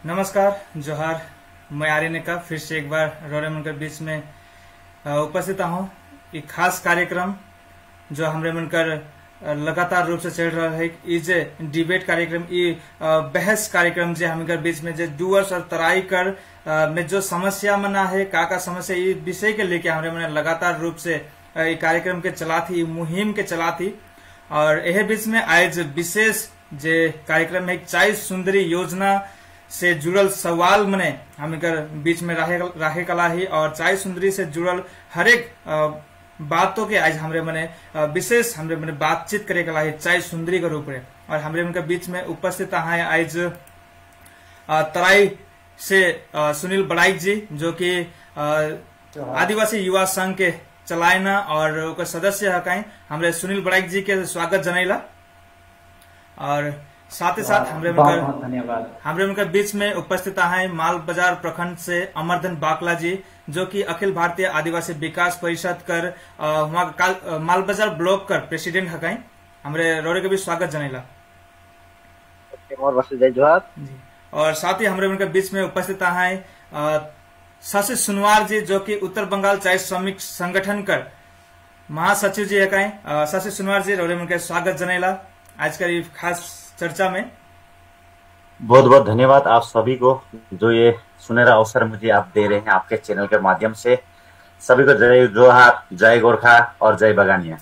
नमस्कार, जोहार। मैं आर्यन का फिर से एक बार रोरेमन के बीच में उपस्थित हूँ। एक खास कार्यक्रम जो हमरे मनकर लगातार रूप से चल रहा है, ई जे डिबेट कार्यक्रम, ई बहस कार्यक्रम जे हमकर बीच में जे डूअर्स और तराई कर में जो समस्या मना है, का समस्या, ई विषय के लेके हमरे मन लगातार रूप से ई कार्यक्रम के चला थी, मुहिम के चला थी। और यह बीच में आज विशेष जे कार्यक्रम है चाय सुंदरी योजना से जुड़ल सवाल मने हमकर बीच में राहे कला ही, और चाय सुंदरी से जुड़ल हरेक बातों के आज हमरे मने विशेष हमरे मने बातचीत करे कला है चाय सुंदरी के रूप में। और हमरे उनके बीच में उपस्थित है आज तराई से सुनील बड़ाइक जी, जो कि आदिवासी युवा संघ के चलायना और सदस्य हकाई। हमरे सुनील बड़ाइक जी के स्वागत जनैला। और साथ ही साथ हमरे उनके बीच में उपस्थित है माल बाजार प्रखंड से अमरधन बाकला जी, जो कि अखिल भारतीय आदिवासी विकास परिषद कर माल बाजार ब्लॉक कर प्रेसिडेंट हकाई। हमरे रोरे के भी स्वागत जनैला। और साथ ही हमरे उनके बीच में उपस्थित है शशि सुनवार जी, जो कि उत्तर बंगाल चाय श्रमिक संगठन कर महासचिव जी हकाई। शशि सुनवार जी, रोरे उनके स्वागत जनैला आज का ये खास चर्चा में। बहुत बहुत धन्यवाद आप सभी को, जो ये सुनहरा अवसर मुझे आप दे रहे हैं आपके चैनल के माध्यम से। सभी को जय जोहार, जय गोरखा और जय बगानिया।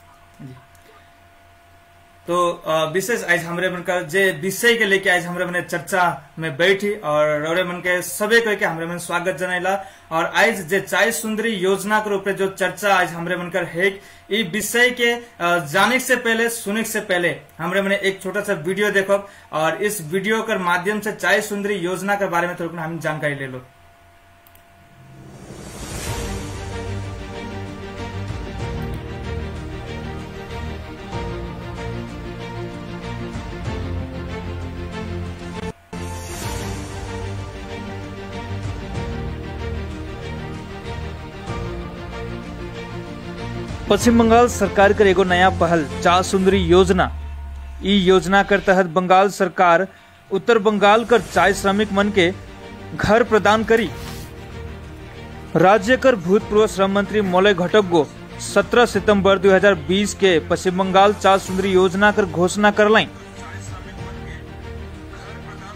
तो विशेष आज हमरे मन का जे विषय के लेके आज हमरे मन चर्चा में बैठी, और रोरे मन के सबे के हमरे मन स्वागत जनैला। और आज जे चाय सुंदरी योजना के रूप में जो चर्चा आज हमरे मन कर है, ई विषय के जाने से पहले, सुनने से पहले हमरे मन एक छोटा सा वीडियो देखो, और इस वीडियो के माध्यम से चाय सुंदरी योजना के बारे में थोड़ा हम जानकारी ले लो। पश्चिम बंगाल सरकार कर एगो नया पहल चाय सुंदरी योजना। ई योजना कर तहत बंगाल सरकार उत्तर बंगाल कर चाय श्रमिक मन के घर प्रदान करी। राज्य कर भूतपूर्व श्रम मंत्री मलय घटक गो 17 सितंबर 2020 के पश्चिम बंगाल चाय सुंदरी योजना कर घोषणा करलाई।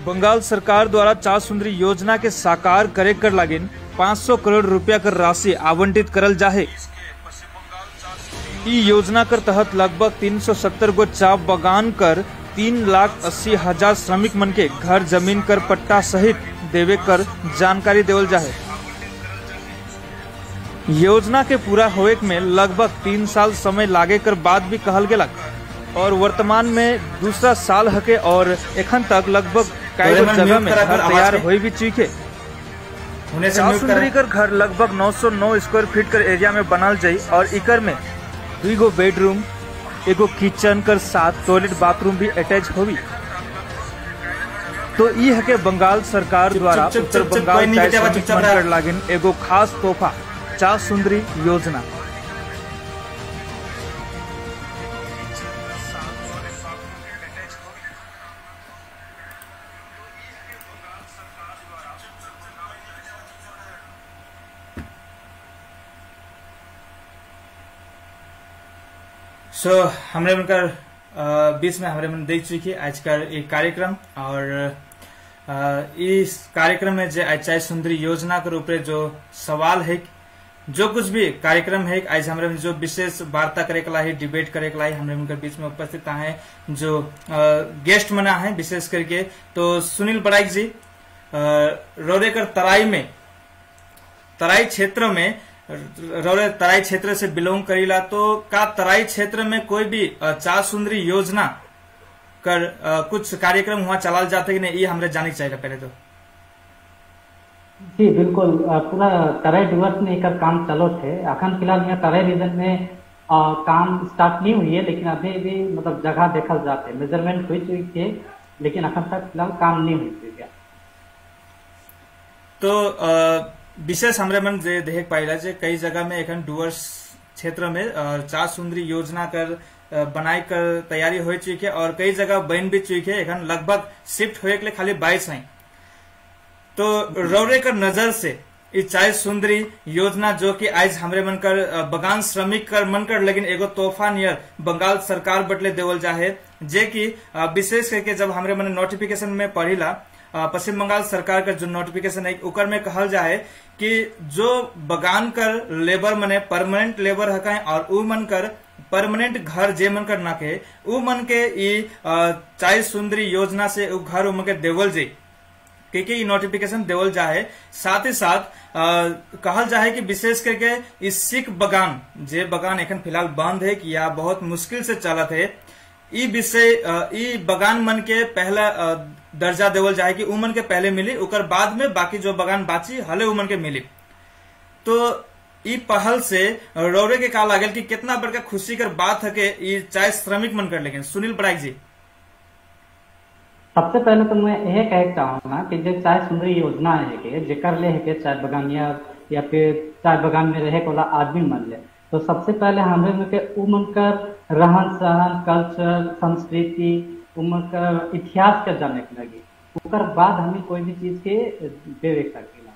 बंगाल सरकार द्वारा चाय सुंदरी योजना के साकार करे कर लागिन 500 करोड़ रुपया कर राशि आवंटित करल जाहे। ई योजना कर तहत लगभग 370 गो चाय बगान कर 3,80,000 श्रमिक मन के घर जमीन कर पट्टा सहित देवे कर जानकारी देवल जाहे। योजना के पूरा होए में लगभग 3 साल समय लागे कर बाद भी कहल गेलक, और वर्तमान में दूसरा साल हके, और एखन तक लगभग कई जगह में घर तैयार हो भी चुके। चाय सुंदरी कर घर लगभग 909 स्क्वायर फीट कर एरिया में बनल जाये, और इकर में 2 गो बेडरूम, एगो किचन कर साथ टॉयलेट बाथरूम भी अटैच होगी। तो ई है के बंगाल सरकार द्वारा उत्तर बंगाल चाय श्रमिक मन कर लागिन एगो खास तोहफा चाय सुंदरी योजना। हमरे मनकर बीच में हमरे मन देख चुकी आज का एक कार्यक्रम, और इस कार्यक्रम में जो चाय सुंदरी योजना के रूप में जो सवाल है, जो कुछ भी कार्यक्रम है, आज हमरे जो विशेष वार्ता करे कला है, डिबेट करे कला है, हमरे उनके बीच में उपस्थित है जो गेस्ट मना है विशेष करके। तो सुनील बड़ाइक जी, रोरेकर तराई क्षेत्र में रोरे तराई क्षेत्र से बिलोंग करीला, तो का तराई क्षेत्र में कोई भी चाय सुंदरी योजना कर कुछ कार्यक्रम वहाँ चलाल जाते कि नहीं, ये हमरे जाने चाहिए पहले तो। जी बिल्कुल, पूरा तराई डुवर्स में एक काम चलो थे। अखन फिलहाल यहाँ तराई रीजन में काम स्टार्ट नहीं हुई है, लेकिन अभी भी मतलब जगह देखल जाते, मेजरमेंट हुई चुकी है, लेकिन अखन तक फिलहाल काम नहीं हुई है। तो विशेष हमरे मन देख पाइला जे कई जगह में एखन डुवर्स क्षेत्र में चाय सुंदरी योजना कर बनाई कर तैयारी हो चुकी है, और कई जगह बन भी चुकी है। एखन लगभग शिफ्ट होए के लिए खाली 22 है। तो रौरे कर नजर से ई चाय सुंदरी योजना जो कि आज हमरे मन कर बगान श्रमिक कर मन कर लेकिन एगो तोहफा नियर बंगाल सरकार बटले देवल जाहे, जे कि विशेष करके जब हमरे मन नोटिफिकेशन में पढ़िला पश्चिम बंगाल सरकार का जो नोटिफिकेशन है उकर में कहल जाए कि जो बगान कर लेबर मने परमानेंट लेबर हकाय और उ मन कर परमानेंट घर जे मन कर ना के उ मन के ई चाय सुंदरी योजना से उ घर उ मन के देवल जे के नोटिफिकेशन देवल जाए। साथ ही साथ कहल जाए कि विशेष करके इस सिख बगान जे बगान एखन फिलहाल बंद है कि या बहुत मुश्किल से चलत है, ई विषय ई बगान मन के पहला दर्जा देवल जाए कि उमन के पहले मिली, उकर बाद में बाकी जो बगान बाची हले उमन के मिली। तो ई पहल से रौरे के का लागल कि कितना बड़का खुशी कर बात है कि ई चाय श्रमिक मन कर। लेकिन सुनील पराइक जी, सबसे पहले तो मैं यह कहे चाहूंगा कि जो चाय सुंदरी योजना है कि जेकर ले है कि चाय बगानिया या फिर चाय बगान में रहे वाला आदमी मन ले, तो सबसे पहले हमें में के उमन कर रहन सहन कल्चर संस्कृति उमन कर इतिहास के जाने के लगी, उकर बाद हमें कोई भी चीज के देवे सकेला।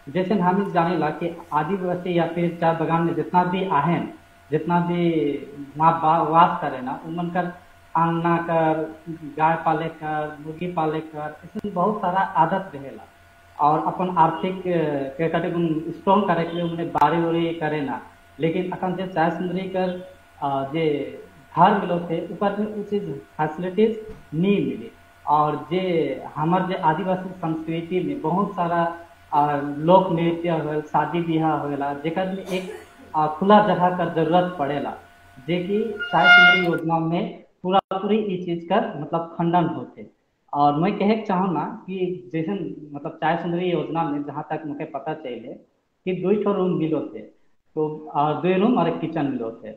जैसे हम जाने ला कि आदिवासी या फिर चाय बगान में जितना भी आहन जितना भी माँ वास करे ना, उमन कर अंगना कर गाय पाले कर मुर्गी पाले कर इसमें बहुत सारा आदत रहेला और अपन आर्थिक स्ट्रॉन्ग करे के लिए उन्हें बारी उरी करे ना। लेकिन अखन जे चाय सुंदरी कर जे घर मिलो थे ऊपर में उस फैसिलिटीज नहीं मिली, और जे हमार जे आदिवासी संस्कृति में बहुत सारा लोक नृत्य हो शादी ब्याह होला जेकर में एक खुला जगह का जरूरत पड़ेला, जे कि चाय सुंदरी योजना में पूरा पूरी इस चीज का मतलब खंडन होते। और मैं कहे चाहूँ ना कि जैसे मतलब चाय सुंदरी योजना में जहाँ तक मुझे पता चले कि 2 रूम मिलो थे, तो 2 रूम और एक किचन मिलो थे।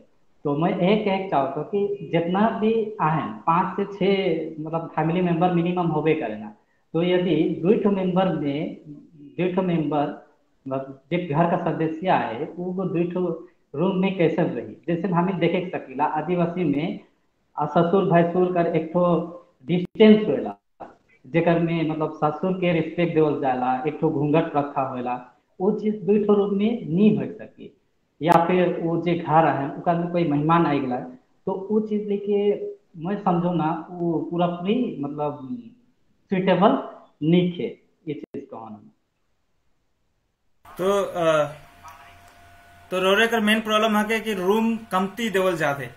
तो मैं यह कहे चाहता कि जितना भी आए 5 से 6 मतलब फैमिली मेंबर मिनिमम होबे करेना, तो यदि 2 मेंबर में 2 मेंबर मतलब जो घर का सदस्य है वो 2 रूम में कैसे रही। जैसे हमें देखे सकीला आदिवासी में ससुर भैंसुर कर एक तो डिस्टेंस होला जेकर में मतलब ससुर के रिस्पेक्ट देवल जाला, एक तो घूंघट रखा होला, वो चीज 2 रूम में नहीं हो सकी। या फिर वो जे घर है उनका में कोई मेहमान आ गया तो वो चीज लेके मैं समझो ना वो पूरा पूरी मतलब सुइटेबल नहीं थे ये चीज कहना। तो रोरे का मेन प्रॉब्लम है कि रूम कमती देवल जाते,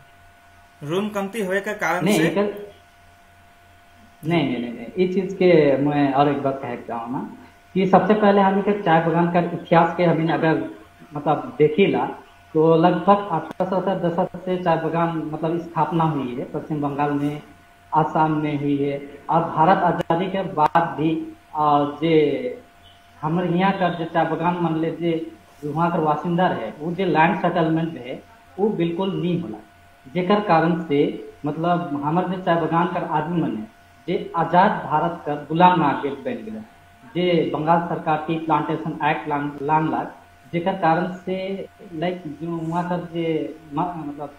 रूम कमती होए का कारण से नहीं इस चीज के मैं और एक बात कह चाहूँ ना कि सबसे पहले हमें के चाय बगान का इतिहास के हमें अगर मतलब देखीला तो लगभग 1870 दशक से चाय बगान मतलब स्थापना हुई है पश्चिम बंगाल में, आसाम में हुई है। और भारत आजादी के बाद भी जे हमारे यहाँ का जो चाय बगान मान ले जे वहाँ का वासिंदा है वो जो लैंड सेटलमेंट है वो बिल्कुल नहीं होला, जेकर कारण से मतलब हमारे जो चाय बगान कर आदमी मन है जे आजाद भारत का गुलाम नागरिक बन गए, जे बंगाल सरकार की प्लांटेशन एक्ट लान जेकर कारण से लाइक जो वहाँ का जे मतलब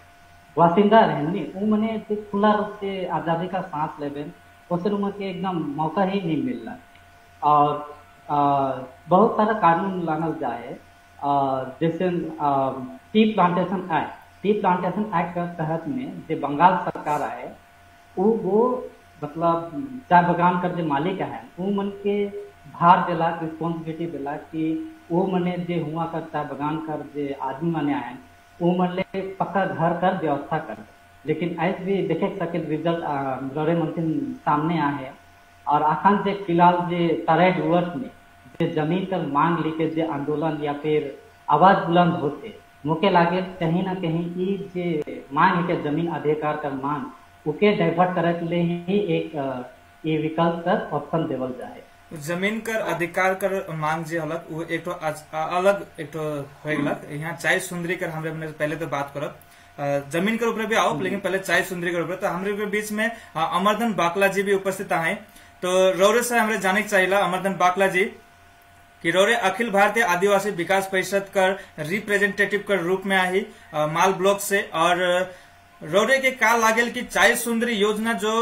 वासिंदा रहे नहीं वो मने खुला रूप से आज़ादी का सांस लेबे उससे के एकदम मौका ही नहीं मिल रहा। और बहुत सारा कानून लानल जाए जैसे टी प्लांटेशन एक्ट के तहत में जो बंगाल सरकार है वो मतलब चाय बगान कर जो मालिक है वो मन के भार दिला रिस्पॉन्सिबिलिटी दिला कि वो मने जे हुआ कर चाय बगान कर जे आदमी मने आए वो मन ले पक्का घर कर व्यवस्था कर। लेकिन ऐसे भी देखे सके रिजल्ट लड़े मंत्री सामने आए और अखन जे फिलहाल जे तराई डुवर्स में जे जमीन कर मांग लेके जे आंदोलन या फिर आवाज बुलंद होते मुके लागे कहीं ना कहीं ये जे मांग है के जमीन अधिकार कर मांग उके डाइवर्ट करे के लिए ही एक ये विकल्प कर ऑप्शन देवल जाए। जमीन कर अधिकार कर मांग जे अलग वो एक तो अलग एक तो होएगलक। यहाँ चाय सुंदरी कर हमरे पहले तो बात करब जमीन के ऊपर भी आओ, लेकिन पहले चाय सुंदरी के ऊपर तो हमरे के बीच में अमरधन बाकला जी भी उपस्थित है। तो रौरे से हमरे जाने चाहिए अमरधन बाकला जी कि रौरे अखिल भारतीय आदिवासी विकास परिषद कर रिप्रेजेंटेटिव कर रूप में आई माल ब्लॉक से, और रोडे के का लागेल की चाय सुंदरी योजना जो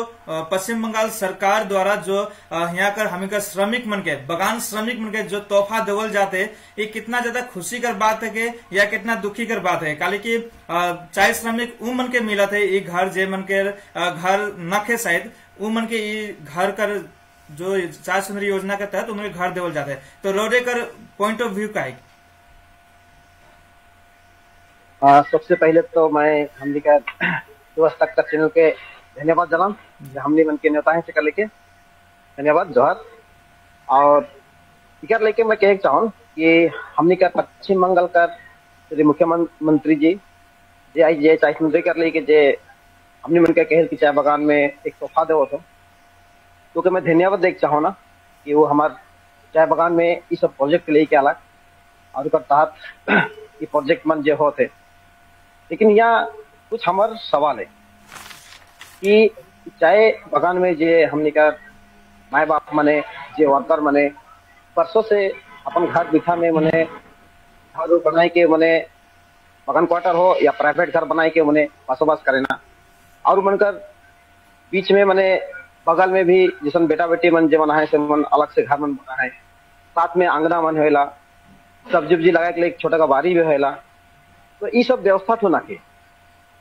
पश्चिम बंगाल सरकार द्वारा जो यहाँ कर हमें कर श्रमिक मन के बगान श्रमिक मन के जो तोहफा देवल जाते ये कितना ज्यादा खुशी कर बात है के या कितना दुखी कर बात है काली की चाय श्रमिक उ मन के मिलत है ये घर जे मन के घर नखे शायद उ मन के घर कर जो चाय सुंदरी योजना के तहत उन्हें घर देवल जाते हैं तो रोडे कर पॉइंट ऑफ व्यू का है। सबसे पहले तो मैं हमने का सुबह तक चैनल के धन्यवाद जनाब हमने मन के न्योता है से कर लेके धन्यवाद जोहर और इकर लेके मैं कह चाहूँ कि हमने का पश्चिम बंगाल का मुख्यमंत्री जी जे आई जे चाय सुंदरी कर लेके जे हमने मन के कहे कि चाय बगान में एक तोहफा दो तो क्योंकि मैं धन्यवाद देख चाहूँ ना कि वो हमारे चाय बगान में ये सब प्रोजेक्ट लेके अलग और तहत ये प्रोजेक्ट मन जो होते लेकिन यहाँ कुछ हमार सवाल है कि चाय बगान में जे हमने का माए बाप मने जे वर्कर मने परसों से अपन घर बिठा में मने घर बनाए के मने बगान क्वार्टर हो या प्राइवेट घर बनाए के मने बसोबास करे ना और मनकर बीच में मने बगल में भी जिसन बेटा बेटी मन जे बना है से मन अलग से घर मन बना है साथ में आंगना मन होला सब्जी उब्जी लगा के लिए छोटा का बारी भी होला तो ये सब व्यवस्था तो ना के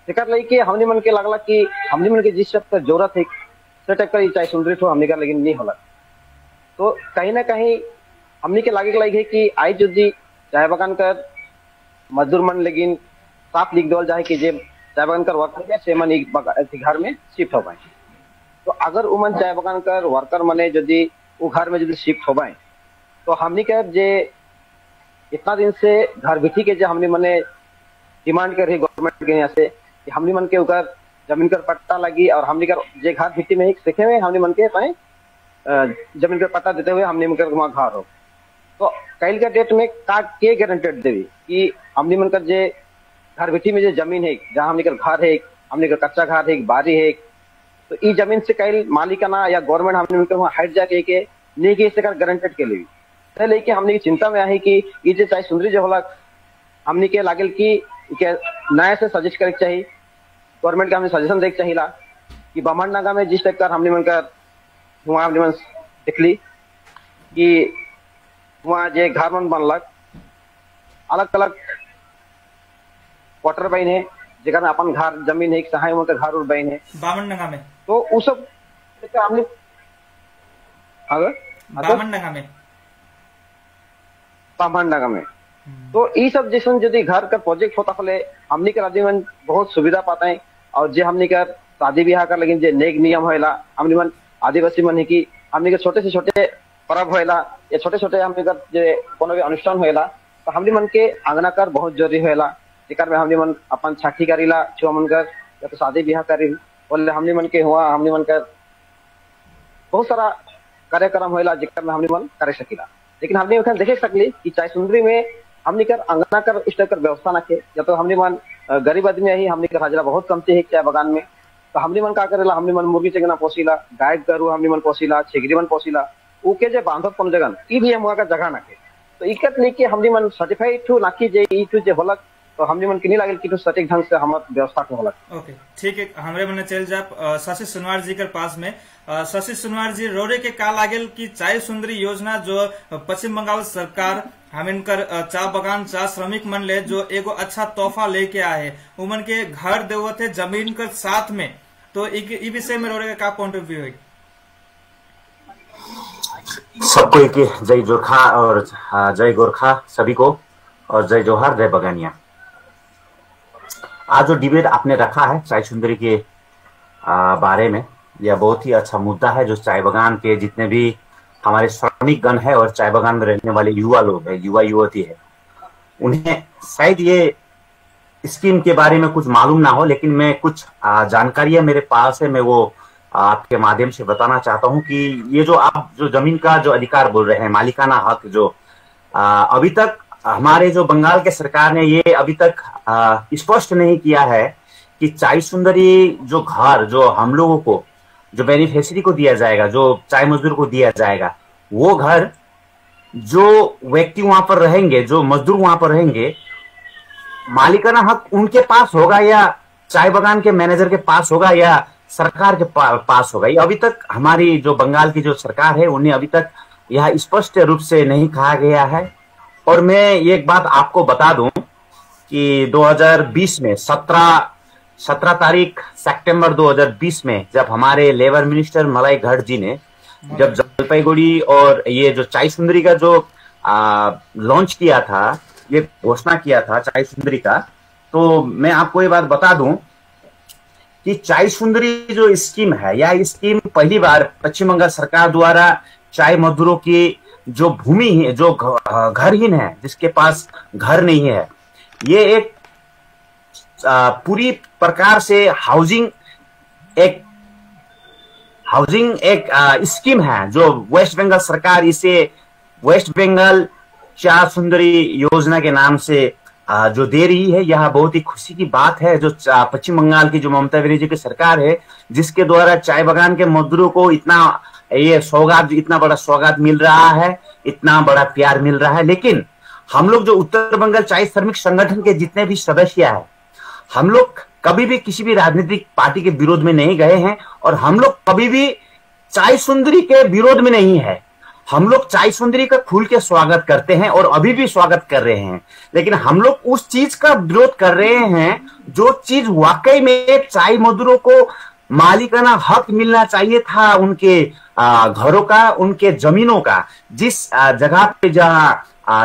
लेके हमने मन के लगला कि हमने मन के जिस सब का जरूरत है से टक्कर चाहे सुंदरी तो हमने का लेकिन नहीं होला तो कहीं ना कहीं हमने के लगे कि आई जो चाय बगान कर मजदूर मन लेकिन साफ लिख दल जाए कि जे चाय बगान कर वर्कर से मन घर में शिफ्ट हो पाए तो अगर उमन चाय बगान कर वर्कर मने यदि वो घर में यदि शिफ्ट हो पाए तो हमने के जे इतना दिन से घर बिठी के जो हमने मने डिमांड कर रही गवर्नमेंट के यहाँ से कि हमने मन के उकर जमीन कर पट्टा लगी और हमने कर जे घर बिठी में ही सीखे हुए हमने मन के पाए जमीन कर पट्टा देते हुए हमने मन कर वहाँ घर हो तो कल का डेट में का के गारंटेड देवी कि हमने मन कर जे घर बिठी में जो जमीन है जहाँ हमने कर घर है हमने कर कच्चा घर है बारी है तो ये जमीन से कल मालिकाना या गवर्नमेंट हमने मन कर वहाँ हट जाके के नहीं कि इससे गारंटेड के लिए लेकिन हमने चिंता में आई कि ये जो चाय सुंदरी जो होला हमने के लागल कि नया से सजेस्ट करे चाहिए गवर्नमेंट का हमने सजेशन देख चाहिए कि बामन नागा में जिस टाइप का हमने मन कर वहाँ हमने मन देख ली कि वहाँ जे घर मन बनलक अलग अलग क्वार्टर बन है जगह में अपन घर जमीन है सहाय उनका घर और बन है बामन नागा में तो वो सब हमने बामन नागा में तो ये सब जैसे यदि घर का प्रोजेक्ट होता फले हमने के राज्य में बहुत सुविधा पाता है और जे हमने का शादी ब्याह कर लेकिन जे नेक नियम होला हमने मन आदिवासी मन है कि हमने के छोटे से छोटे पर्व होला या छोटे छोटे हमने का जे कोनो भी अनुष्ठान होला तो हमने मन के आंगना कर बहुत जरूरी होला जेकर में हमने मन अपन छठी करीला छुआ मन कर या तो शादी ब्याह करी बोले हमने मन के हुआ हमने मन कर बहुत सारा कार्यक्रम होला जेकर में हमने मन करे सकीला लेकिन हमने देखे सकली कि चाय सुंदरी में हमने कर अंगना कर इस टाइप कर व्यवस्था ना के या तो हमने मन गरीब आदमी ही हमने कर हाजरा बहुत कमती है चाय बगान में तो हमने मन का करेला हमने मन मुर्गी चंगना पोसीला गाय गरु हमने मन पोसीला छिगरी मन पोसीला ओके जे बांधत कोनो जगह ई भी हम का जगह ना के तो इकत लेके हमने मन सर्टिफाइड टू नाकी जे ई टू जे होलक तो हमने मन के नहीं लागल कि तो सटीक ढंग से हमार व्यवस्था को होलक ओके ठीक है हमरे मन चल जाप शशि सोनवार जी के पास में शशि सोनवार जी रोडे के का लागल की चाय सुंदरी योजना जो पश्चिम बंगाल सरकार हमिनकर चाय बगान चाय श्रमिक मन ले जो एगो अच्छा तोहफा लेके आए उमन के घर देवत है जमीन कर साथ में तो ई विषय में रोडे का क्या पॉइंट ऑफ व्यू है? सबको एक जय जोरखा और जय गोरखा सभी को और जय जोहार जय बगानिया। आज जो डिबेट आपने रखा है चाय सुंदरी के बारे में यह बहुत ही अच्छा मुद्दा है जो चाय बगान के जितने भी हमारे श्रमिक गण है और चाय बगान में रहने वाले युवा लोग है युवा युवती है उन्हें शायद ये स्कीम के बारे में कुछ मालूम ना हो लेकिन मैं कुछ जानकारियां मेरे पास है मैं वो आपके माध्यम से बताना चाहता हूं कि ये जो आप जो जमीन का जो अधिकार बोल रहे हैं मालिकाना हक जो अभी तक हमारे जो बंगाल के सरकार ने ये अभी तक स्पष्ट नहीं किया है कि चाय सुंदरी जो घर जो हम लोगों को जो बेनिफिशियरी को दिया जाएगा जो चाय मजदूर को दिया जाएगा वो घर जो व्यक्ति वहां पर रहेंगे जो मजदूर वहां पर रहेंगे मालिकाना हक उनके पास होगा या चाय बगान के मैनेजर के पास होगा या सरकार के पास होगा। ये अभी तक हमारी जो बंगाल की जो सरकार है उन्हें अभी तक यह स्पष्ट रूप से नहीं कहा गया है। और मैं एक बात आपको बता दूं कि 2020 में 17 तारीख सितंबर 2020 में जब हमारे लेबर मिनिस्टर मलाई घट जी ने जब जलपाईगुड़ी और ये जो चाय सुंदरी का जो लॉन्च किया था, ये घोषणा किया था चाय सुंदरी का, तो मैं आपको ये बात बता दूं कि चाय सुंदरी जो स्कीम है, यह स्कीम पहली बार पश्चिम बंगाल सरकार द्वारा चाय मजदूरों की जो भूमि है, जो घरहीन है, जिसके पास घर नहीं है, ये एक पूरी प्रकार से हाउसिंग एक स्कीम है जो वेस्ट बंगाल सरकार इसे वेस्ट बंगाल चाय सुंदरी योजना के नाम से जो दे रही है। यह बहुत ही खुशी की बात है जो पश्चिम बंगाल की जो ममता बनर्जी की सरकार है, जिसके द्वारा चाय बागान के मजदूरों को इतना बड़ा सौगात मिल रहा है, इतना बड़ा प्यार मिल रहा है। लेकिन हम लोग जो उत्तर बंगाल चाय श्रमिक संगठन के जितने भी सदस्य हैं, हम लोग कभी भी किसी भी राजनीतिक पार्टी के विरोध में नहीं गए हैं और हम लोग कभी भी चाय सुंदरी के विरोध में नहीं है। हम लोग चाय सुंदरी का खुल के स्वागत करते हैं और अभी भी स्वागत कर रहे हैं। लेकिन हम लोग उस चीज का विरोध कर रहे हैं जो चीज वाकई में चाय मजदूरों को मालिकाना हक मिलना चाहिए था, उनके घरों का, उनके जमीनों का। जिस जगह पे जहां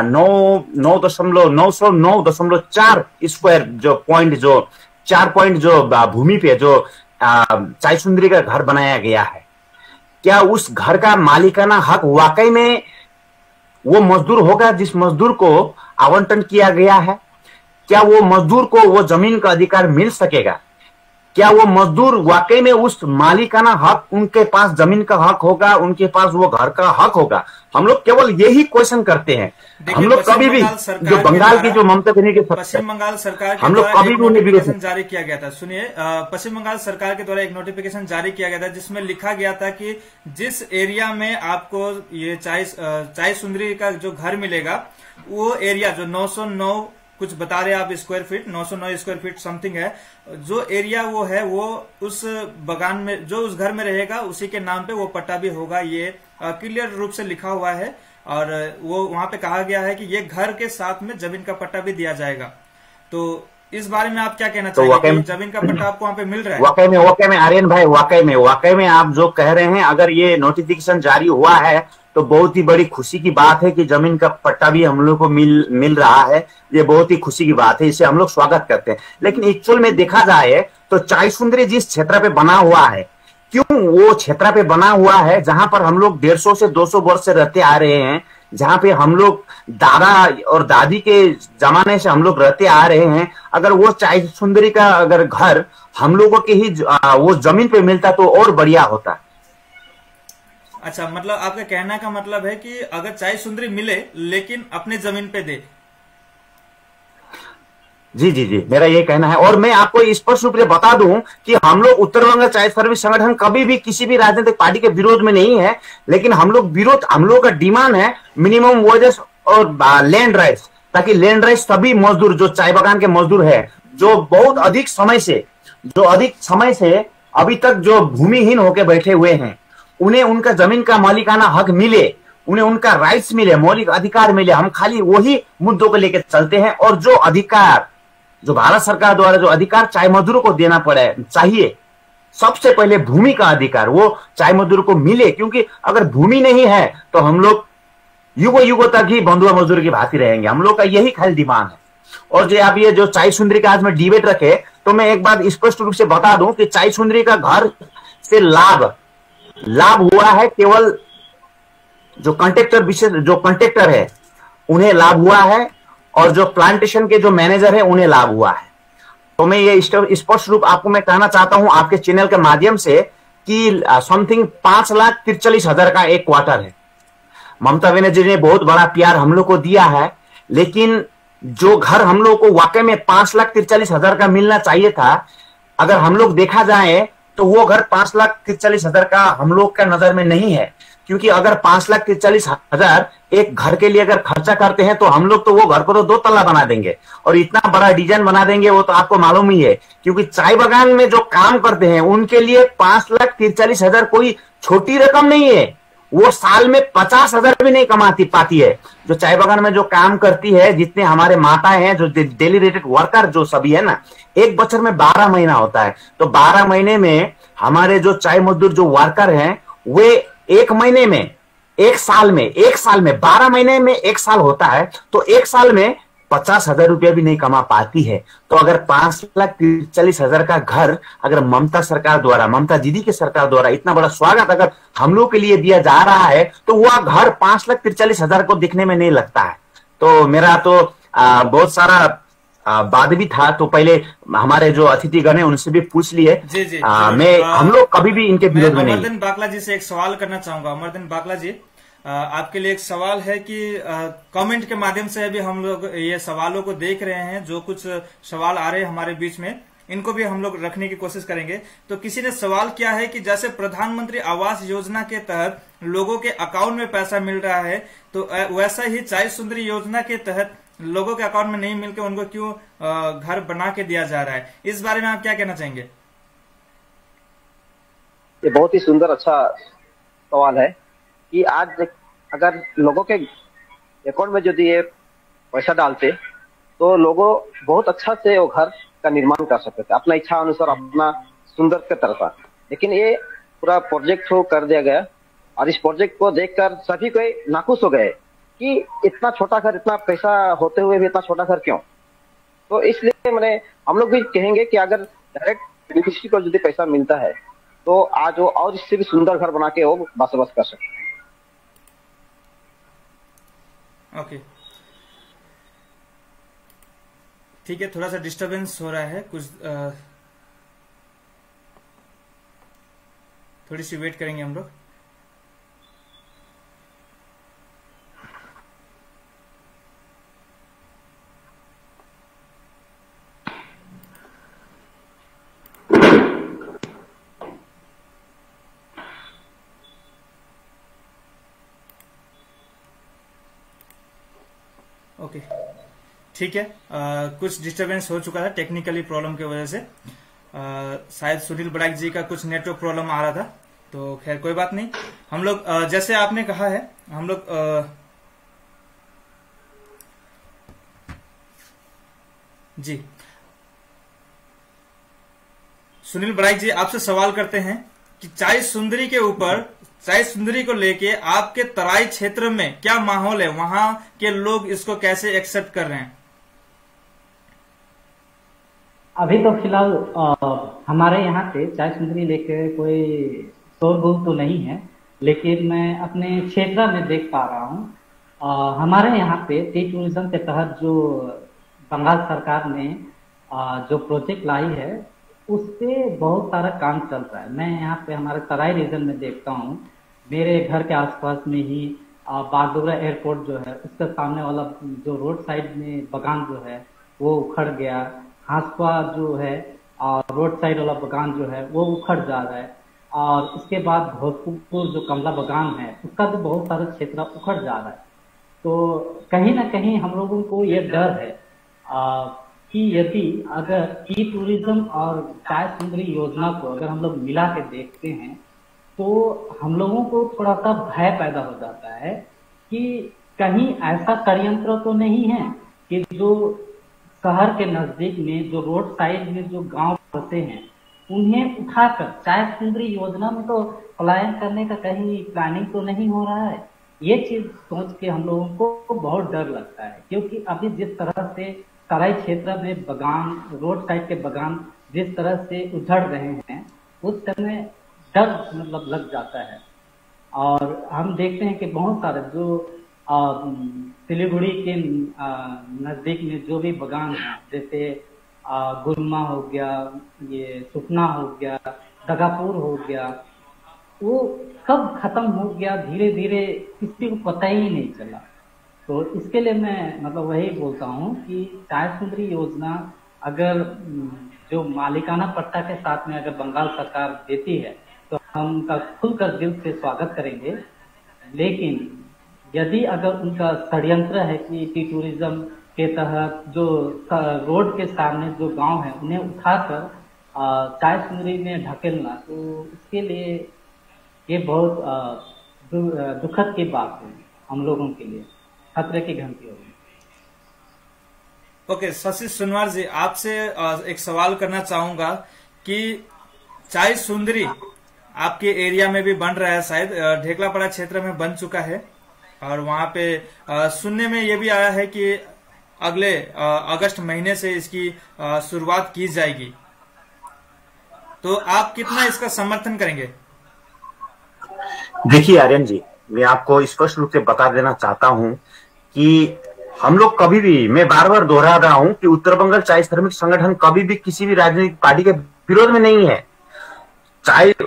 9.904 स्क्वायर जो पॉइंट, जो 4 पॉइंट जो भूमि पे जो चाय सुंदरी का घर बनाया गया है, क्या उस घर का मालिकाना हक वाकई में वो मजदूर होगा जिस मजदूर को आवंटन किया गया है? क्या वो मजदूर को वो जमीन का अधिकार मिल सकेगा? क्या वो मजदूर वाकई में उस मालिकाना हक, उनके पास जमीन का हक होगा, उनके पास वो घर का हक होगा? हम लोग केवल यही क्वेश्चन करते हैं। हम लोग कभी भी जो बंगाल की जो ममता बनर्जी की पश्चिम बंगाल सरकार हम लोग कभी भी उन्हें विरोध जारी किया गया था। सुनिए, पश्चिम बंगाल सरकार के द्वारा एक नोटिफिकेशन जारी किया गया था जिसमें लिखा गया था कि जिस एरिया में आपको ये चाय सुंदरी का जो घर मिलेगा, वो एरिया जो 909 कुछ बता रहे आप square feet, 909 square feet something है, जो एरिया वो है वो उस बगान में जो उस घर में रहेगा उसी के नाम पे वो पट्टा भी होगा। ये क्लियर रूप से लिखा हुआ है और वो वहां पे कहा गया है कि ये घर के साथ में जमीन का पट्टा भी दिया जाएगा। तो इस बारे में आप क्या कहना चाहेंगे? जमीन का पट्टा आपको वहां पे मिल रहा है? वाकई में आर्यन भाई, वाकई में आप जो कह रहे हैं, अगर ये नोटिफिकेशन जारी हुआ है तो बहुत ही बड़ी खुशी की बात है कि जमीन का पट्टा भी हम लोग को मिल रहा है। ये बहुत ही खुशी की बात है, इसे हम लोग स्वागत करते हैं। लेकिन एक्चुअल में देखा जाए तो चाय सुंदरी जिस क्षेत्र पे बना हुआ है, क्यों वो क्षेत्र पे बना हुआ है जहां पर हम लोग 150 से 200 वर्ष से रहते आ रहे हैं, जहां पे हम लोग दादा और दादी के जमाने से हम लोग रहते आ रहे हैं, अगर वो चाय सुंदरी का अगर घर हम लोगों के ही वो जमीन पे मिलता तो और बढ़िया होता। अच्छा, मतलब आपका कहना का मतलब है कि अगर चाय सुंदरी मिले लेकिन अपने जमीन पे दे। जी, मेरा ये कहना है। और मैं आपको स्पष्ट रूप से बता दूं कि हम लोग उत्तर बंगाल चाय श्रमिक संगठन कभी भी किसी भी राजनीतिक पार्टी के विरोध में नहीं है। लेकिन हम लोग का डिमांड है मिनिमम वेजेस और लैंड राइट्स, ताकि लैंड राइट्स सभी मजदूर जो चाय बागान के मजदूर है, जो बहुत अधिक समय से अभी तक जो भूमिहीन होकर बैठे हुए हैं, उन्हें उनका जमीन का मालिकाना हक मिले, उन्हें उनका राइट्स मिले, मौलिक अधिकार मिले। हम खाली वही मुद्दों को लेकर चलते हैं। और जो अधिकार, जो भारत सरकार द्वारा जो अधिकार चाय मजदूरों को देना चाहिए, सबसे पहले भूमि का अधिकार वो चाय मजदूरों को मिले। क्योंकि अगर भूमि नहीं है तो हम लोग युगों तक ही बंधुआ मजदूर की भांति रहेंगे। हम लोग का यही खाली डिमांड है। और जो आप ये जो चाय सुंदरी का आज में डिबेट रखे, तो मैं एक बात स्पष्ट रूप से बता दूं कि चाय सुंदरी का घर से लाभ हुआ है केवल जो कंट्रेक्टर है उन्हें लाभ हुआ है, और जो प्लांटेशन के जो मैनेजर है उन्हें लाभ हुआ है। तो मैं ये स्पष्ट रूप आपको मैं कहना चाहता हूं आपके चैनल के माध्यम से कि समथिंग 5,43,000 का एक क्वार्टर है। ममता बनर्जी ने बहुत बड़ा प्यार हम लोग को दिया है, लेकिन जो घर हम लोग को वाकई में 5,43,000 का मिलना चाहिए था, अगर हम लोग देखा जाए तो वो घर 5,43,000 का हम लोग का नजर में नहीं है। क्योंकि अगर 5,43,000 एक घर के लिए अगर खर्चा करते हैं तो हम लोग तो वो घर को तो 2 तल्ला बना देंगे और इतना बड़ा डिजाइन बना देंगे, वो तो आपको मालूम ही है। क्योंकि चाय बागान में जो काम करते हैं उनके लिए 5,43,000 कोई छोटी रकम नहीं है। वो साल में 50,000 भी नहीं कमाती पाती है। जो चाय बागान में जो काम करती है, जितने हमारे माताएं हैं, जो डेली रेटेड वर्कर जो सभी है ना, एक बছर में 12 महीना होता है। तो 12 महीने में हमारे जो चाय मजदूर जो वर्कर हैं, वे एक महीने में, एक साल में 12 महीने में एक साल होता है, तो एक साल में 50,000 रुपया भी नहीं कमा पाती है। तो अगर 5,43,000 का घर अगर ममता सरकार द्वारा, ममता दीदी की सरकार द्वारा इतना बड़ा स्वागत अगर हम लोग के लिए दिया जा रहा है, तो वह घर 5,43,000 को दिखने में नहीं लगता है। तो मेरा तो बहुत सारा बात भी था, तो पहले हमारे जो अतिथिगण है उनसे भी पूछ लिए। जी हम लोग कभी भी इनके विरोध में नहीं। अमरदीन बाकला जी से एक सवाल करना चाहूंगा। अमरदीन बाकला जी, आपके लिए एक सवाल है कि कमेंट के माध्यम से अभी हम लोग ये सवालों को देख रहे हैं, जो कुछ सवाल आ रहे हैं हमारे बीच में, इनको भी हम लोग रखने की कोशिश करेंगे। तो किसी ने सवाल किया है कि जैसे प्रधानमंत्री आवास योजना के तहत लोगों के अकाउंट में पैसा मिल रहा है, तो वैसा ही चाय सुंदरी योजना के तहत लोगों के अकाउंट में नहीं मिलकर उनको क्यों घर बना के दिया जा रहा है? इस बारे में आप क्या कहना चाहेंगे? ये बहुत ही सुंदर अच्छा सवाल है कि आज अगर लोगों के अकाउंट में यदि ये पैसा डालते तो लोगों बहुत अच्छा से वो घर का निर्माण कर सकते थे अपना इच्छा अनुसार, अपना सुंदर के तरफ। लेकिन ये पूरा प्रोजेक्ट हो कर दिया गया और इस प्रोजेक्ट को देखकर सभी कोई नाखुश हो गए कि इतना छोटा घर, इतना पैसा होते हुए भी इतना छोटा घर क्यों। तो इसलिए मैंने हम लोग भी कहेंगे कि अगर डायरेक्ट बेनिफिशियरी को यदि पैसा मिलता है तो आज वो और इससे भी सुंदर घर बना के वो बसोबास कर सकते हैं। ओके, ठीक है, थोड़ा सा डिस्टरबेंस हो रहा है कुछ, थोड़ी सी वेट करेंगे हम लोग। ओके, ठीक है, कुछ डिस्टरबेंस हो चुका था टेक्निकली प्रॉब्लम की वजह से। शायद सुनील बड़ाइक जी का कुछ नेटवर्क प्रॉब्लम आ रहा था, तो खैर कोई बात नहीं। हम लोग जैसे आपने कहा है, हम लोग जी सुनील बड़ाइक जी आपसे सवाल करते हैं कि चाय सुंदरी के ऊपर, चाय सुंदरी को लेके आपके तराई क्षेत्र में क्या माहौल है, वहां के लोग इसको कैसे एक्सेप्ट कर रहे हैं? अभी तो फिलहाल हमारे यहाँ पे चाय सुंदरी लेके कोई शोरगुल तो नहीं है, लेकिन मैं अपने क्षेत्र में देख पा रहा हूँ हमारे यहाँ पे टी टूरिज्म के तहत जो बंगाल सरकार ने जो प्रोजेक्ट लाई है उस पे बहुत सारा काम चल रहा है। मैं यहाँ पे हमारे तराई रीजन में देखता हूँ, मेरे घर के आसपास में ही बागडोगरा एयरपोर्ट जो है उसके सामने वाला जो रोड साइड में बगान जो है वो उखड़ गया। हांसपा जो है और रोड साइड वाला बगान जो है वो उखड़ जा रहा है, और उसके बाद भोजपुर जो कमला बगान है उसका भी बहुत सारा क्षेत्र उखड़ जा रहा है। तो कहीं ना कहीं हम लोगों को ये डर है कि यदि अगर ई टूरिज्म और चाय सुंदरी योजना को अगर हम लोग मिला के देखते हैं तो हम लोगों को थोड़ा सा भय पैदा हो जाता है कि कहीं ऐसा षड्यंत्र तो नहीं है कि जो शहर के नजदीक में जो रोड साइड में जो गांव बसे हैं उन्हें उठाकर चाय सुंदरी योजना में तो पलायन करने का कहीं प्लानिंग तो नहीं हो रहा है। ये चीज सोच के हम लोगों को बहुत डर लगता है, क्योंकि अभी जिस तरह से तराई क्षेत्र में बगान, रोड साइड के बगान जिस तरह से उजड़ रहे हैं उस समय डर मतलब लग जाता है। और हम देखते हैं कि बहुत सारे जो सिलीगुड़ी के नजदीक में जो भी बगान है, जैसे गुरमा हो गया, ये सुखना हो गया, दगापुर हो गया, वो कब खत्म हो गया धीरे धीरे किसी को पता ही नहीं चला। तो इसके लिए मैं मतलब वही बोलता हूँ कि चाय सुंदरी योजना अगर जो मालिकाना पट्टा के साथ में अगर बंगाल सरकार देती है तो हम उनका खुलकर दिल से स्वागत करेंगे। लेकिन यदि अगर उनका षड्यंत्र है कि टी टूरिज्म के तहत जो रोड के सामने जो गांव है उन्हें उठाकर चाय सुंदरी में ढकेलना, तो इसके लिए ये बहुत दुखद की बात है हम लोगों के लिए, खतरे की घंटी होगी। ओके, शशि सोनवार जी, आपसे एक सवाल करना चाहूंगा कि चाय सुंदरी आपके एरिया में भी बन रहा है, शायद ढेकलापाड़ा क्षेत्र में बन चुका है, और वहां पे सुनने में ये भी आया है कि अगले अगस्त महीने से इसकी शुरुआत की जाएगी, तो आप कितना इसका समर्थन करेंगे? देखिए आर्यन जी, मैं आपको स्पष्ट रूप से बता देना चाहता हूं कि हम लोग कभी भी, मैं बार बार दोहरा रहा हूं कि उत्तर बंगाल चाय श्रमिक संगठन कभी भी किसी भी राजनीतिक पार्टी के विरोध में नहीं है।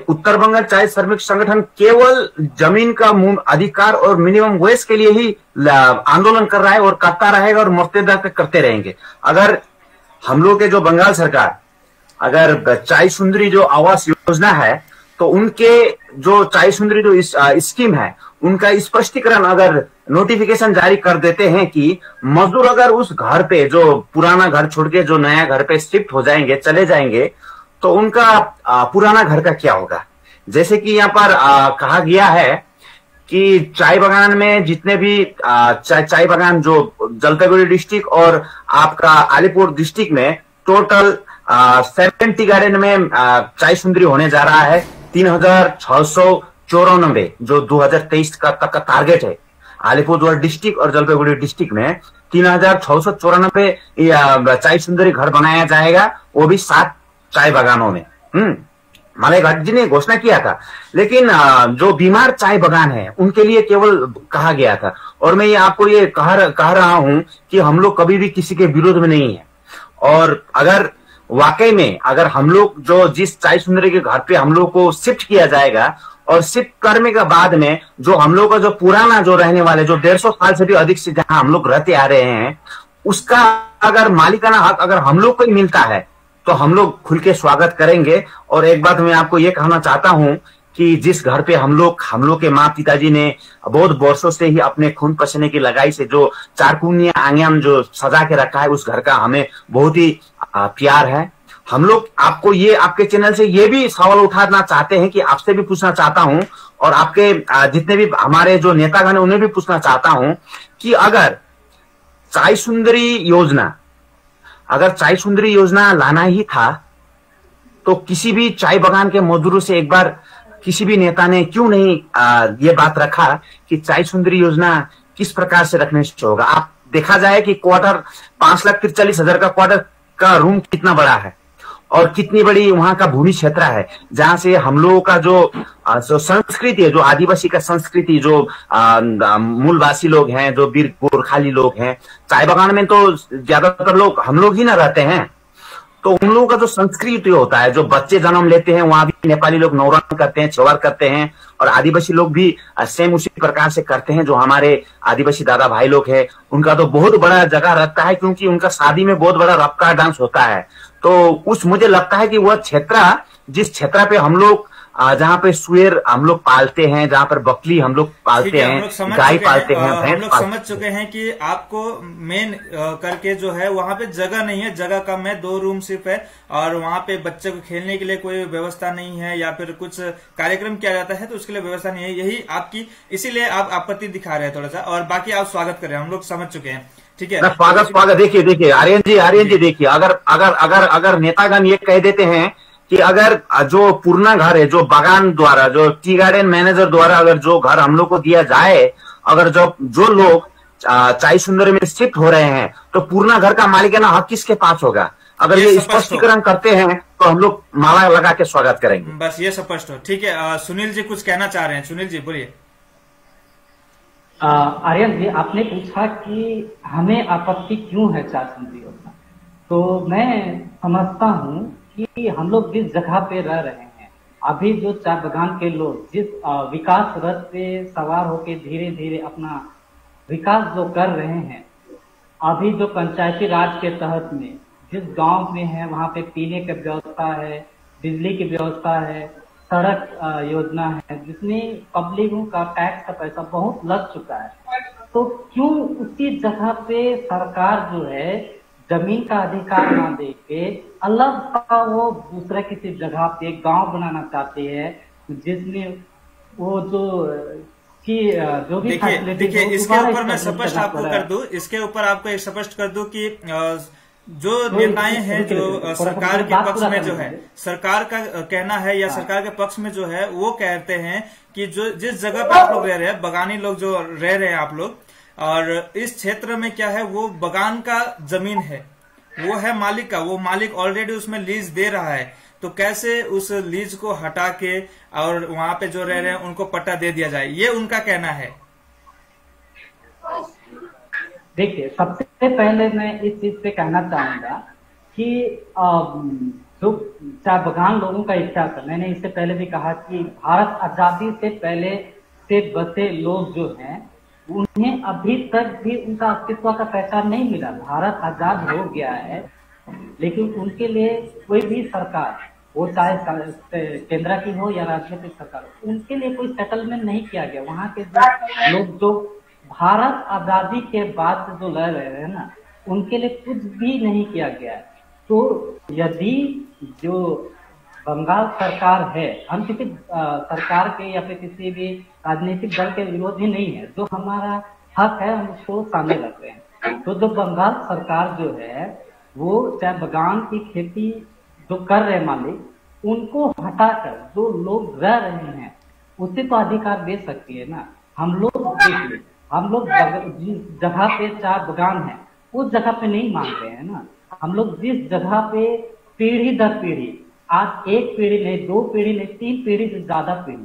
उत्तर बंगाल चाय श्रमिक संगठन केवल जमीन का अधिकार और मिनिमम वेज के लिए ही आंदोलन कर रहा है और करता रहेगा और मरते तक करते रहेंगे। अगर हम लोग के जो बंगाल सरकार अगर चाय सुंदरी जो आवास योजना है, तो उनके जो चाय सुंदरी जो स्कीम है उनका स्पष्टीकरण अगर नोटिफिकेशन जारी कर देते हैं कि मजदूर अगर उस घर पे, जो पुराना घर छोड़ के जो नया घर पे शिफ्ट हो जाएंगे, चले जाएंगे, तो उनका पुराना घर का क्या होगा। जैसे कि यहाँ पर कहा गया है कि चाय बागान में जितने भी चाय बागान जो जलपाईगुड़ी डिस्ट्रिक्ट और आपका अलीपुर डिस्ट्रिक्ट में टोटल 70 गार्डन में चाय सुंदरी होने जा रहा है। 3694 जो 2023 तक का टारगेट है। अलीपुरद्वार डिस्ट्रिक्ट और जलपाईगुड़ी डिस्ट्रिक्ट में 3694 चाय सुंदरी घर बनाया जाएगा, वो भी 7 चाय बागानों में। मालेगाट जी ने घोषणा किया था, लेकिन जो बीमार चाय बागान है उनके लिए केवल कहा गया था। और मैं ये आपको ये कह रहा हूं कि हम लोग कभी भी किसी के विरोध में नहीं है, और अगर वाकई में अगर हम लोग जो जिस चाय सुंदरी के घर पे हम लोग को शिफ्ट किया जाएगा, और शिफ्ट करने के बाद में जो हम लोग का जो पुराना जो रहने वाले जो 150 साल से भी अधिक से जहां हम लोग रहते आ रहे हैं, उसका अगर मालिकाना हक अगर हम लोग को ही मिलता है तो हम लोग खुल के स्वागत करेंगे। और एक बात मैं आपको ये कहना चाहता हूं कि जिस घर पे हम लोग के माँ पिताजी ने बहुत वर्षों से ही अपने खून पसीने की लगाई से जो चारकुनिया आंगन जो सजा के रखा है, उस घर का हमें बहुत ही प्यार है। हम लोग आपको ये आपके चैनल से ये भी सवाल उठाना चाहते हैं कि आपसे भी पूछना चाहता हूं, और आपके जितने भी हमारे जो नेतागण है उन्हें भी पूछना चाहता हूं कि अगर चाय सुंदरी योजना लाना ही था, तो किसी भी चाय बागान के मजदूरों से एक बार किसी भी नेता ने क्यों नहीं ये बात रखा कि चाय सुंदरी योजना किस प्रकार से रखने से होगा। आप देखा जाए कि क्वार्टर 5,43,000 का क्वार्टर का रूम कितना बड़ा है, और कितनी बड़ी वहां का भूमि क्षेत्र है, जहां से हम लोगों का जो संस्कृति है, जो आदिवासी का संस्कृति, जो मूलवासी लोग हैं, जो वीर गोरखाली लोग हैं, चाय बागान में तो ज्यादातर लोग हम लोग ही ना रहते हैं, तो उन लोगों का जो संस्कृति होता है, जो बच्चे जन्म लेते हैं वहां भी नेपाली लोग नौरन करते हैं, छेवार करते हैं, और आदिवासी लोग भी सेम उसी प्रकार से करते हैं। जो हमारे आदिवासी दादा भाई लोग हैं उनका तो बहुत बड़ा जगह रहता है, क्योंकि उनका शादी में बहुत बड़ा रफ्का डांस होता है। तो मुझे लगता है कि वह क्षेत्र, जिस क्षेत्र पे हम लोग जहाँ पे सुअर हम लोग पालते हैं, जहाँ पर बकरी हम लोग पालते हैं, गाय पालते हैं, हम लोग समझ चुके हैं कि आपको मेन करके जो है वहाँ पे जगह नहीं है, जगह कम है, 2 रूम सिर्फ है, और वहाँ पे बच्चे को खेलने के लिए कोई व्यवस्था नहीं है, या फिर कुछ कार्यक्रम किया जाता है तो उसके लिए व्यवस्था नहीं है, यही आपकी, इसीलिए आप आपत्ति दिखा रहे हैं थोड़ा सा, और बाकी आप स्वागत कर रहे हैं, हम लोग समझ चुके हैं। ठीक है, स्वागत। देखिए आर्यन जी देखिए, अगर नेतागण ये कह देते हैं कि अगर जो पुराना घर है, जो बागान द्वारा, जो टी गार्डन मैनेजर द्वारा अगर जो घर हम लोग को दिया जाए, अगर जो लोग चाय सुंदरी में शिफ्ट हो रहे हैं, तो पुराना घर का मालिकाना हक किसके पास होगा। अगर ये स्पष्टीकरण करते हैं तो हम लोग माला लगा के स्वागत करेंगे। बस ये स्पष्ट हो। ठीक है, सुनील जी कुछ कहना चाह रहे हैं। सुनील जी बोलिए। आर्यन जी, आपने पूछा कि हमें आपत्ति क्यों है चाय सुंदरी योजना, तो मैं समझता हूँ कि हम लोग जिस जगह पे रह रहे हैं, अभी जो चाय बागान के लोग जिस विकास रथ पे सवार होके धीरे धीरे अपना विकास जो कर रहे हैं, अभी जो पंचायती राज के तहत में जिस गांव में है वहां पे पीने की व्यवस्था है, बिजली की व्यवस्था है, सड़क योजना है जिसमें पब्लिकों का टैक्स का पैसा बहुत लग चुका है, तो क्यों उसी जगह पे सरकार जो है जमीन का अधिकार ना दे के अलग का वो दूसरे किसी जगह पे गांव बनाना चाहती है, जिसमें वो जो भी देखिए इसके ऊपर मैं स्पष्ट आपको कर दूं, इसके ऊपर आपको एक स्पष्ट कर दूं कि जो निर्णय है जो सरकार के पक्ष में जो है, सरकार का कहना है या सरकार के पक्ष में जो है वो कहते हैं कि जो जिस जगह पे आप लोग रह रहे हैं, बगानी लोग जो रह रहे हैं आप लोग, और इस क्षेत्र में क्या है वो बगान का जमीन है, वो है मालिक का, वो मालिक ऑलरेडी उसमें लीज दे रहा है, तो कैसे उस लीज को हटा के और वहां पे जो रह रहे हैं उनको पट्टा दे दिया जाए, ये उनका कहना है। देखिए, सबसे पहले मैं इस चीज पे कहना चाहूंगा कि जो चाय बगान लोगों का इतिहास है, मैंने इससे पहले भी कहा कि भारत आजादी से पहले से बसे लोग जो हैं उन्हें अभी तक भी उनका अस्तित्व का पहचान नहीं मिला। भारत आजाद हो गया है लेकिन उनके लिए कोई भी सरकार, वो चाहे केंद्र की हो या राजनीतिक सरकार, उनके लिए कोई सेटलमेंट नहीं किया गया। वहाँ के जो लोग जो भारत आजादी के बाद से जो लड़ रहे हैं ना, उनके लिए कुछ भी नहीं किया गया है। तो यदि जो बंगाल सरकार है, हम किसी सरकार के या फिर किसी भी राजनीतिक दल के विरोधी नहीं है, जो हमारा हक है हम उसको सामने रख रहे हैं। तो जो बंगाल सरकार जो है वो चाहे बगान की खेती जो कर रहे मालिक, उनको हटाकर जो लोग रह रहे हैं उसे तो अधिकार दे सकती है ना। हम लोग देखिए, हम लोग जिस जगह पे चाय बगान है उस जगह पे नहीं मांग रहे हैं ना। हम लोग जिस जगह पे पीढ़ी दर पीढ़ी, आज एक पीढ़ी नहीं, दो पीढ़ी नहीं, 3 पीढ़ी से ज्यादा पीढ़ी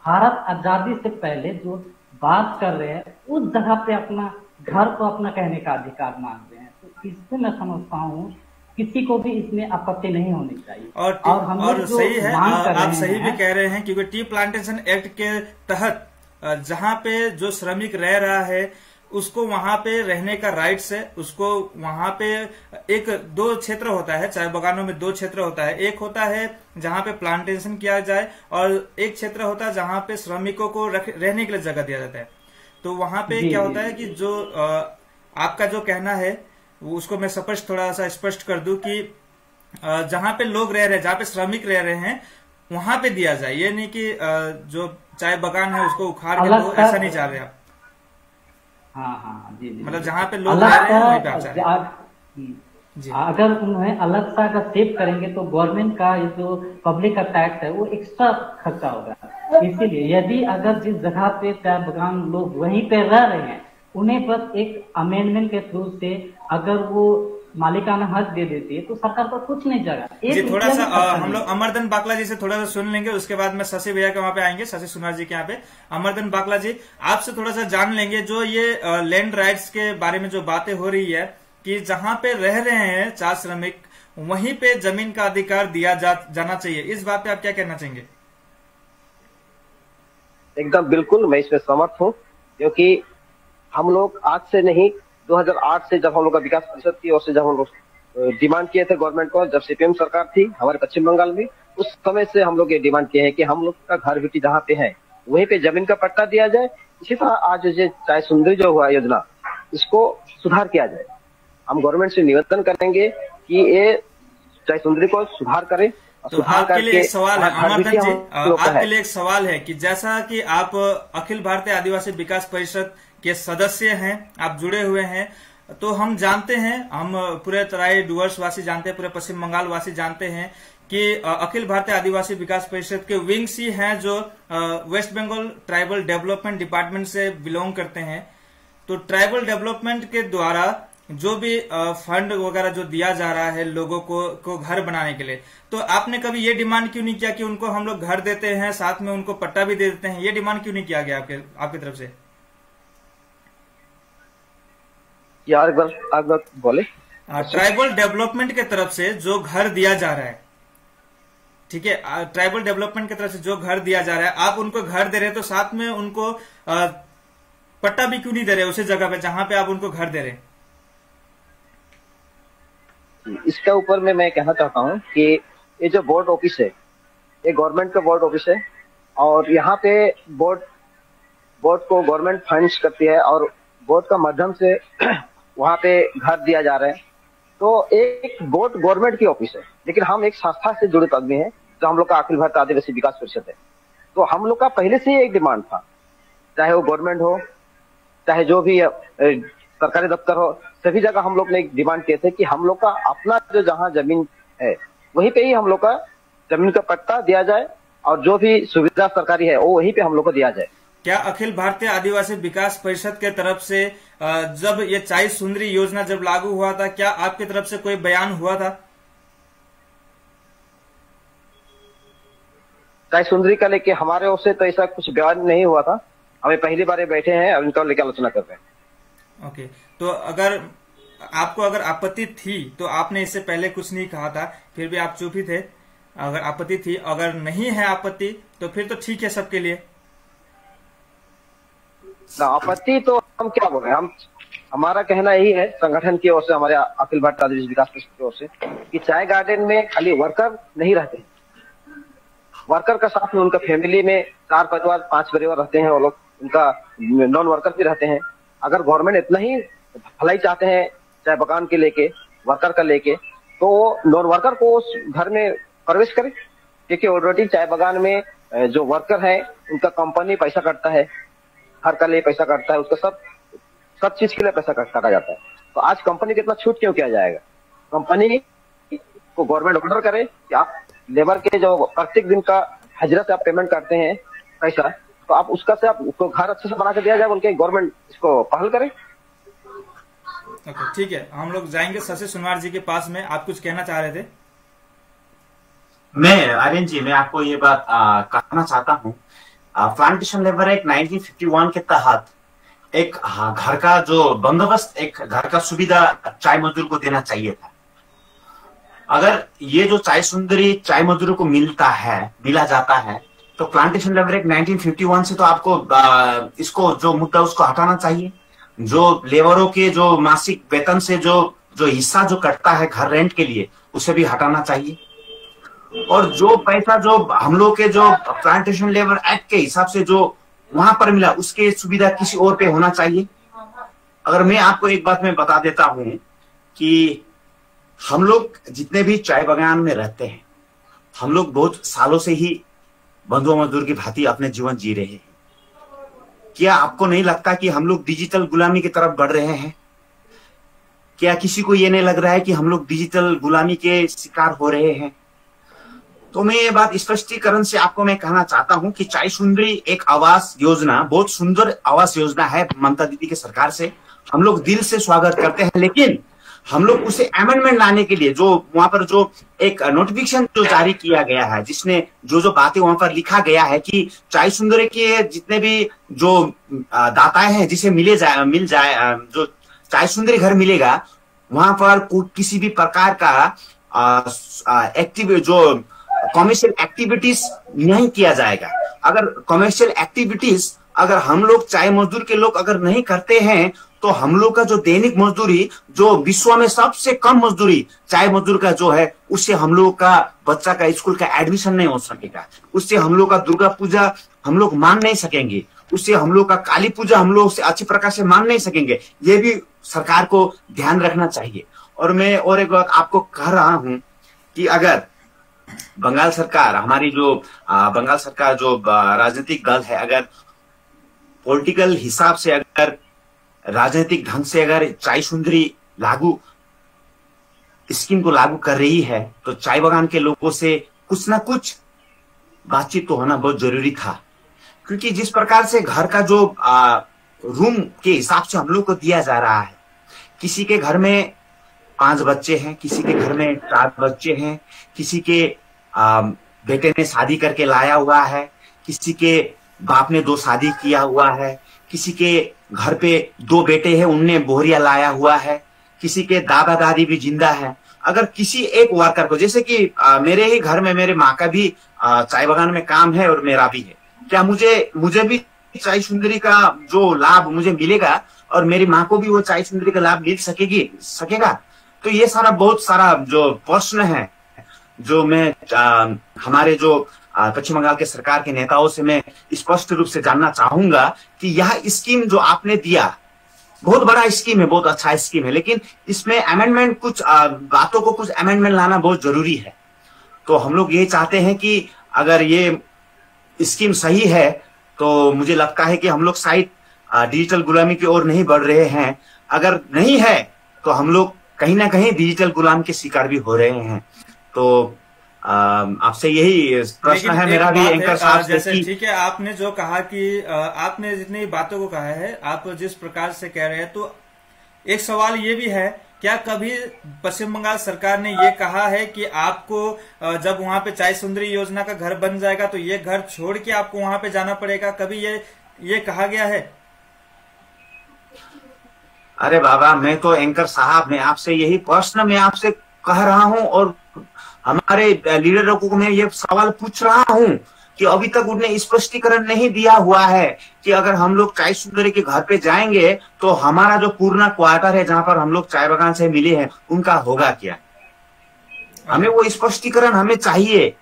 भारत आजादी से पहले जो बात कर रहे हैं उस जगह पे अपना घर को अपना कहने का अधिकार मांग रहे हैं। तो इससे मैं समझता हूँ किसी को भी इसमें आपत्ति नहीं होनी चाहिए। और सही है, आप सही भी कह रहे हैं, क्योंकि टी प्लांटेशन एक्ट के तहत जहाँ पे जो श्रमिक रह रहा है उसको वहां पे रहने का राइट्स है, उसको वहां पे दो क्षेत्र होता है, चाय बगानों में 2 क्षेत्र होता है। एक होता है जहां पे प्लांटेशन किया जाए और एक क्षेत्र होता है जहां पे श्रमिकों को रहने के लिए जगह दिया जाता है। तो वहां पे क्या होता है कि जो आपका जो कहना है उसको मैं थोड़ा सा स्पष्ट कर दूं कि जहां पे लोग रह रहे हैं, जहां पे श्रमिक रह रहे हैं वहां पे दिया जाए, ये नहीं कि जो चाय बगान है उसको उखाड़ के दो, ऐसा नहीं चाह रहे आप। हाँ जी, मतलब जहाँ पे लोग रह रहे हैं वहीं पे आप चाह रहे हैं। अगर उन्हें अलग सा अगर सेव करेंगे तो गवर्नमेंट का ये जो पब्लिक का टैक्स है वो एक्स्ट्रा खर्चा होगा। इसीलिए यदि अगर जिस जगह पे चाय बगान लोग वहीं पे रह रहे हैं, उन्हें बस एक अमेंडमेंट के थ्रू से अगर वो मालिकाना हक दे देती है तो सरकार को कुछ नहीं जाएगा। जी, थोड़ा सा हम लोग अमरदन बाकला जी से थोड़ा सा सुन लेंगे, उसके बाद में शशि भैया के वहां पे आएंगे, शशि सुनार जी के यहाँ पे। अमरदन बाकला जी, आपसे थोड़ा सा जान लेंगे जो ये लैंड राइट्स के बारे में जो बातें हो रही है कि जहां पे रह रहे हैं चाय श्रमिक वहीं पे जमीन का अधिकार दिया जाना चाहिए, इस बात पे आप क्या कहना चाहेंगे? एकदम बिल्कुल, मैं इसमें सहमत हूँ, क्योंकि हम लोग आज से नहीं 2008 से जब हम लोग का विकास परिषद की ओर से जब हम लोग डिमांड किए थे गवर्नमेंट को, जब सीपीएम सरकार थी हमारे पश्चिम बंगाल में, उस समय से हम लोग ये डिमांड किए हैं कि हम लोग का घर बेटी जहाँ पे है वहीं पे जमीन का पट्टा दिया जाए। इसी तरह आज ये चाय सुंदरी जो हुआ योजना, इसको सुधार किया जाए। हम गवर्नमेंट से निवेदन करेंगे कि ये चाय सुंदरी को सुधार करें। तो आपके लिए एक सवाल है अमरदन जी, आपके लिए एक सवाल है कि जैसा कि आप अखिल भारतीय आदिवासी विकास परिषद के सदस्य हैं, आप जुड़े हुए हैं, तो हम जानते हैं, हम पूरे तराई डुवर्स वासी जानते हैं, पूरे पश्चिम बंगाल वासी जानते हैं कि अखिल भारतीय आदिवासी विकास परिषद के विंग सी हैं जो West Bengal tribal development department से बिलोंग करते हैं। तो ट्राइबल डेवलपमेंट के द्वारा जो भी फंड वगैरह जो दिया जा रहा है लोगों को घर बनाने के लिए, तो आपने कभी ये डिमांड क्यों नहीं किया कि उनको हम लोग घर देते हैं, साथ में उनको पट्टा भी दे देते हैं? ये डिमांड क्यों नहीं किया गया आपकी तरफ से? यार अगर बोले, ट्राइबल डेवलपमेंट के तरफ से जो घर दिया जा रहा है, ठीक है, ट्राइबल डेवलपमेंट की तरफ से जो घर दिया जा रहा है, आप उनको घर दे रहे हैं तो साथ में उनको पट्टा भी क्यों नहीं दे रहे उसी जगह पे जहां पे आप उनको घर दे रहे हैं? इसके ऊपर में मैं कहना चाहता हूँ कि ये जो बोर्ड ऑफिस है, एक गवर्नमेंट का बोर्ड ऑफिस है और यहाँ पे बोर्ड को गवर्नमेंट फंड्स करती है और बोर्ड का माध्यम से वहाँ पे घर दिया जा रहा है। तो एक बोर्ड गवर्नमेंट की ऑफिस है, लेकिन हम एक संस्था से जुड़े आदमी हैं जो हम लोग का अखिल भारतीय आदिवासी विकास परिषद है। तो हम लोग का पहले से ही एक डिमांड था, चाहे वो गवर्नमेंट हो चाहे जो भी सरकारी दफ्तर हो, सभी जगह हम लोग ने एक डिमांड किए थे कि हम लोग का अपना जो जहाँ जमीन है वहीं पे ही हम लोग का जमीन का पट्टा दिया जाए और जो भी सुविधा सरकारी है वो वहीं पे हम लोग को दिया जाए। क्या अखिल भारतीय आदिवासी विकास परिषद के तरफ से जब ये चाई सुंदरी योजना जब लागू हुआ था, क्या आपकी तरफ से कोई बयान हुआ था? चाई सुंदरी का लेके हमारे ओर से तो ऐसा कुछ बयान नहीं हुआ था। हमें पहली बार बैठे हैं और इनका लेकर आलोचना कर रहे हैं। ओके, तो अगर आपको अगर आपत्ति थी तो आपने इससे पहले कुछ नहीं कहा था, फिर भी आप चुप ही थे। अगर आपत्ति थी, अगर नहीं है आपत्ति तो फिर तो ठीक है सबके लिए। ना आपत्ति तो हम क्या बोले, हम हमारा कहना यही है संगठन की ओर से, हमारे अखिल भारतीय आदिवासी विकास परिषद की ओर से, कि चाय गार्डन में खाली वर्कर नहीं रहते, वर्कर का साथ में उनका फैमिली में 4 परिवार 5 परिवार रहते हैं, वो लोग उनका नॉन वर्कर भी रहते हैं। अगर गवर्नमेंट इतना ही भलाई चाहते हैं चाय बगान के लेके, वर्कर का लेके, तो नॉन वर्कर को उस घर में प्रवेश करे, क्योंकि ऑलरेडी चाय बगान में जो वर्कर है उनका कंपनी पैसा काटता है, हर का लिए पैसा काटता है, उसका सब चीज के लिए पैसा काटा जाता है। तो आज कंपनी को इतना छूट क्यों किया जाएगा? कंपनी को गवर्नमेंट ऑर्डर करे कि आप लेबर के जो प्रत्येक दिन का हजरा से आप पेमेंट करते हैं पैसा, तो आप उसका से आप उसको घर अच्छे से बना के दिया जाए, उनके गवर्नमेंट इसको पहल करे। ओके, ठीक है, हम लोग जाएंगे शशि सुनवार जी के पास में। आप कुछ कहना चाह रहे थे? मैं आर्यन जी, मैं आपको ये बात कहना चाहता हूँ। प्लांटेशन लेबर एक्ट 1951 के तहत एक घर का जो बंदोबस्त, एक घर का सुविधा चाय मजदूर को देना चाहिए था। अगर ये जो चाय सुंदरी चाय मजदूरों को मिला जाता है, तो प्लांटेशन लेबर एक्ट 1951 से तो आपको इसको जो मुद्दा उसको हटाना चाहिए। जो लेबरों के जो मासिक वेतन से जो हिस्सा जो कटता है घर रेंट के लिए, उसे भी हटाना चाहिए। और जो पैसा जो हम लोग के जो प्लांटेशन लेबर एक्ट के हिसाब से जो वहां पर मिला, उसके सुविधा किसी और पे होना चाहिए। अगर मैं आपको एक बात मैं बता देता हूं कि हम लोग जितने भी चाय बागान में रहते हैं, हम लोग बहुत सालों से ही बंधुआ मजदूर की भांति अपने जीवन जी रहे हैं। क्या आपको नहीं लगता कि हम लोग डिजिटल गुलामी की तरफ बढ़ रहे हैं? क्या किसी को ये नहीं लग रहा है कि हम लोग डिजिटल गुलामी के शिकार हो रहे हैं? तो मैं ये बात स्पष्टीकरण से आपको मैं कहना चाहता हूं कि चाय सुंदरी एक आवास योजना, बहुत सुंदर आवास योजना है ममता दीदी के सरकार से, हम लोग दिल से स्वागत करते हैं। लेकिन हम लोग उसे अमेंडमेंट लाने के लिए जो वहां पर जो एक नोटिफिकेशन जो जारी किया गया है, जिसने जो बातें वहां पर लिखा गया है कि चाय सुंदरी के जितने भी जो दाताएं हैं जिसे मिल जाए जो चाय सुंदरी घर मिलेगा, वहां पर किसी भी प्रकार का जो कमर्शियल एक्टिविटीज नहीं किया जाएगा। अगर कमर्शियल एक्टिविटीज अगर हम लोग चाय मजदूर के लोग अगर नहीं करते हैं, तो हम लोग का जो दैनिक मजदूरी, जो विश्व में सबसे कम मजदूरी चाय मजदूर का जो है, उससे हम लोग का बच्चा का स्कूल का एडमिशन नहीं हो सकेगा, उससे हम लोग का दुर्गा पूजा हम लोग मान नहीं सकेंगे, उससे हम लोग का काली पूजा हम लोग से अच्छी प्रकार से मान नहीं सकेंगे। ये भी सरकार को ध्यान रखना चाहिए। और मैं और एक बात आपको कह रहा हूं कि अगर बंगाल सरकार, हमारी जो बंगाल सरकार जो राजनीतिक दल है, अगर पॉलिटिकल हिसाब से अगर राजनीतिक ढंग से अगर चाय सुंदरी स्कीम को लागू कर रही है, तो चाय बागान के लोगों से कुछ ना कुछ बातचीत तो होना बहुत जरूरी था। क्योंकि जिस प्रकार से घर का जो रूम के हिसाब से हम लोग को दिया जा रहा है, किसी के घर में 5 बच्चे हैं, किसी के घर में 4 बच्चे हैं, किसी के बेटे ने शादी करके लाया हुआ है, किसी के बाप ने 2 शादी किया हुआ है, किसी के घर पे 2 बेटे हैं, उनने बोहरिया लाया हुआ है, किसी के दादा दादी भी जिंदा है। अगर किसी एक वर्कर को, जैसे कि मेरे ही घर में मेरे माँ का भी चाय बागान में काम है और मेरा भी है, क्या मुझे भी चाय सुंदरी का जो लाभ मुझे मिलेगा और मेरी माँ को भी वो चाय सुंदरी का लाभ मिल सकेगा? तो ये सारा बहुत सारा जो प्रश्न है जो मैं हमारे जो पश्चिम बंगाल के सरकार के नेताओं से मैं स्पष्ट रूप से जानना चाहूंगा कि यह स्कीम जो आपने दिया बहुत बड़ा स्कीम है, बहुत अच्छा स्कीम है, लेकिन इसमें अमेंडमेंट कुछ बातों को कुछ अमेंडमेंट लाना बहुत जरूरी है। तो हम लोग ये चाहते हैं कि अगर ये स्कीम सही है तो मुझे लगता है कि हम लोग शायद डिजिटल गुलामी की ओर नहीं बढ़ रहे हैं। अगर नहीं है तो हम लोग कहीं ना कहीं डिजिटल गुलाम के शिकार भी हो रहे हैं। तो आपसे यही प्रश्न है मेरा भी एंकर साहब से। जैसे ठीक है, आपने जो कहा कि आपने जितनी बातों को कहा है, आप जिस प्रकार से कह रहे हैं, तो एक सवाल ये भी है, क्या कभी पश्चिम बंगाल सरकार ने ये कहा है कि आपको जब वहां पे चाय सुंदरी योजना का घर बन जाएगा तो ये घर छोड़ के आपको वहां पे जाना पड़ेगा? कभी ये कहा गया है? अरे बाबा, मैं तो एंकर साहब मैं आपसे यही प्रश्न मैं आपसे कह रहा हूं और हमारे लीडरों को मैं ये सवाल पूछ रहा हूं कि अभी तक उन्हें स्पष्टीकरण नहीं दिया हुआ है कि अगर हम लोग चाय सुंदरी के घर पे जाएंगे तो हमारा जो पूर्ण क्वार्टर है जहां पर हम लोग चाय बागान से मिले हैं उनका होगा क्या। हमें वो स्पष्टीकरण हमें चाहिए।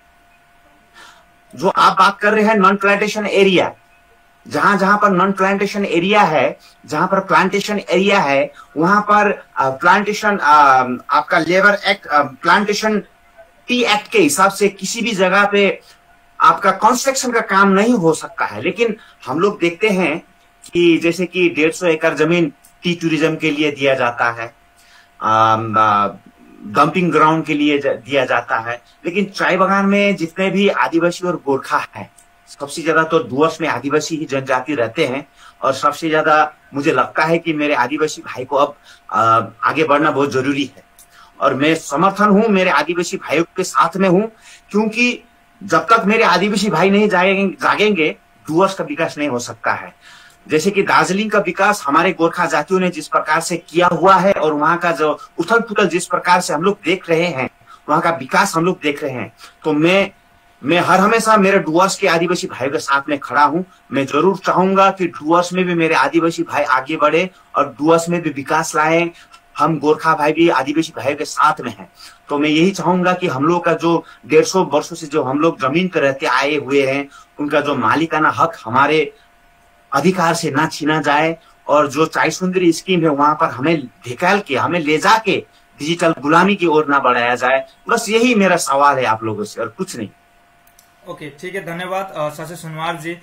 जो आप बात कर रहे हैं नॉन प्लांटेशन एरिया, जहां जहां पर नॉन प्लांटेशन एरिया है, जहां पर प्लांटेशन एरिया है वहां पर प्लांटेशन आपका labour act plantation T act के हिसाब से किसी भी जगह पे आपका कंस्ट्रक्शन का काम नहीं हो सकता है। लेकिन हम लोग देखते हैं कि जैसे कि 150 एकड़ जमीन टी टूरिज्म के लिए दिया जाता है, डंपिंग ग्राउंड के लिए दिया जाता है, लेकिन चाय बागान में जितने भी आदिवासी और गोरखा है, सबसे ज्यादा तो डुवर्स में आदिवासी ही जनजाति रहते हैं और सबसे ज्यादा मुझे लगता है कि मेरे आदिवासी भाई को अब आगे बढ़ना बहुत जरूरी है और मैं समर्थन हूं, मेरे आदिवासी भाइयों के साथ में हूं, क्योंकि जब तक मेरे आदिवासी भाई नहीं जागेंगे डुवर्स का विकास नहीं हो सकता है। जैसे कि दार्जिलिंग का विकास हमारे गोरखा जातियों ने जिस प्रकार से किया हुआ है और वहां का जो उथल पुथल जिस प्रकार से हम लोग देख रहे हैं, वहां का विकास हम लोग देख रहे हैं, तो मैं हर हमेशा मेरे डुवर्स के आदिवासी भाइयों के साथ में खड़ा हूं। मैं जरूर चाहूंगा कि डुवर्स में भी मेरे आदिवासी भाई आगे बढ़े और डुवर्स में भी विकास लाए। हम गोरखा भाई भी आदिवासी भाइयों के साथ में हैं, तो मैं यही चाहूंगा कि हम लोग का जो 150 वर्षों से जो हम लोग जमीन पर रहते आए हुए हैं उनका जो मालिकाना हक हमारे अधिकार से ना छीना जाए और जो चाय सुंदरी स्कीम है वहां पर हमें ढकेल के हमें ले जाके डिजिटल गुलामी की ओर ना बढ़ाया जाए। बस यही मेरा सवाल है आप लोगों से और कुछ नहीं। ओके, ठीक है, धन्यवाद शशि सोनवार जी।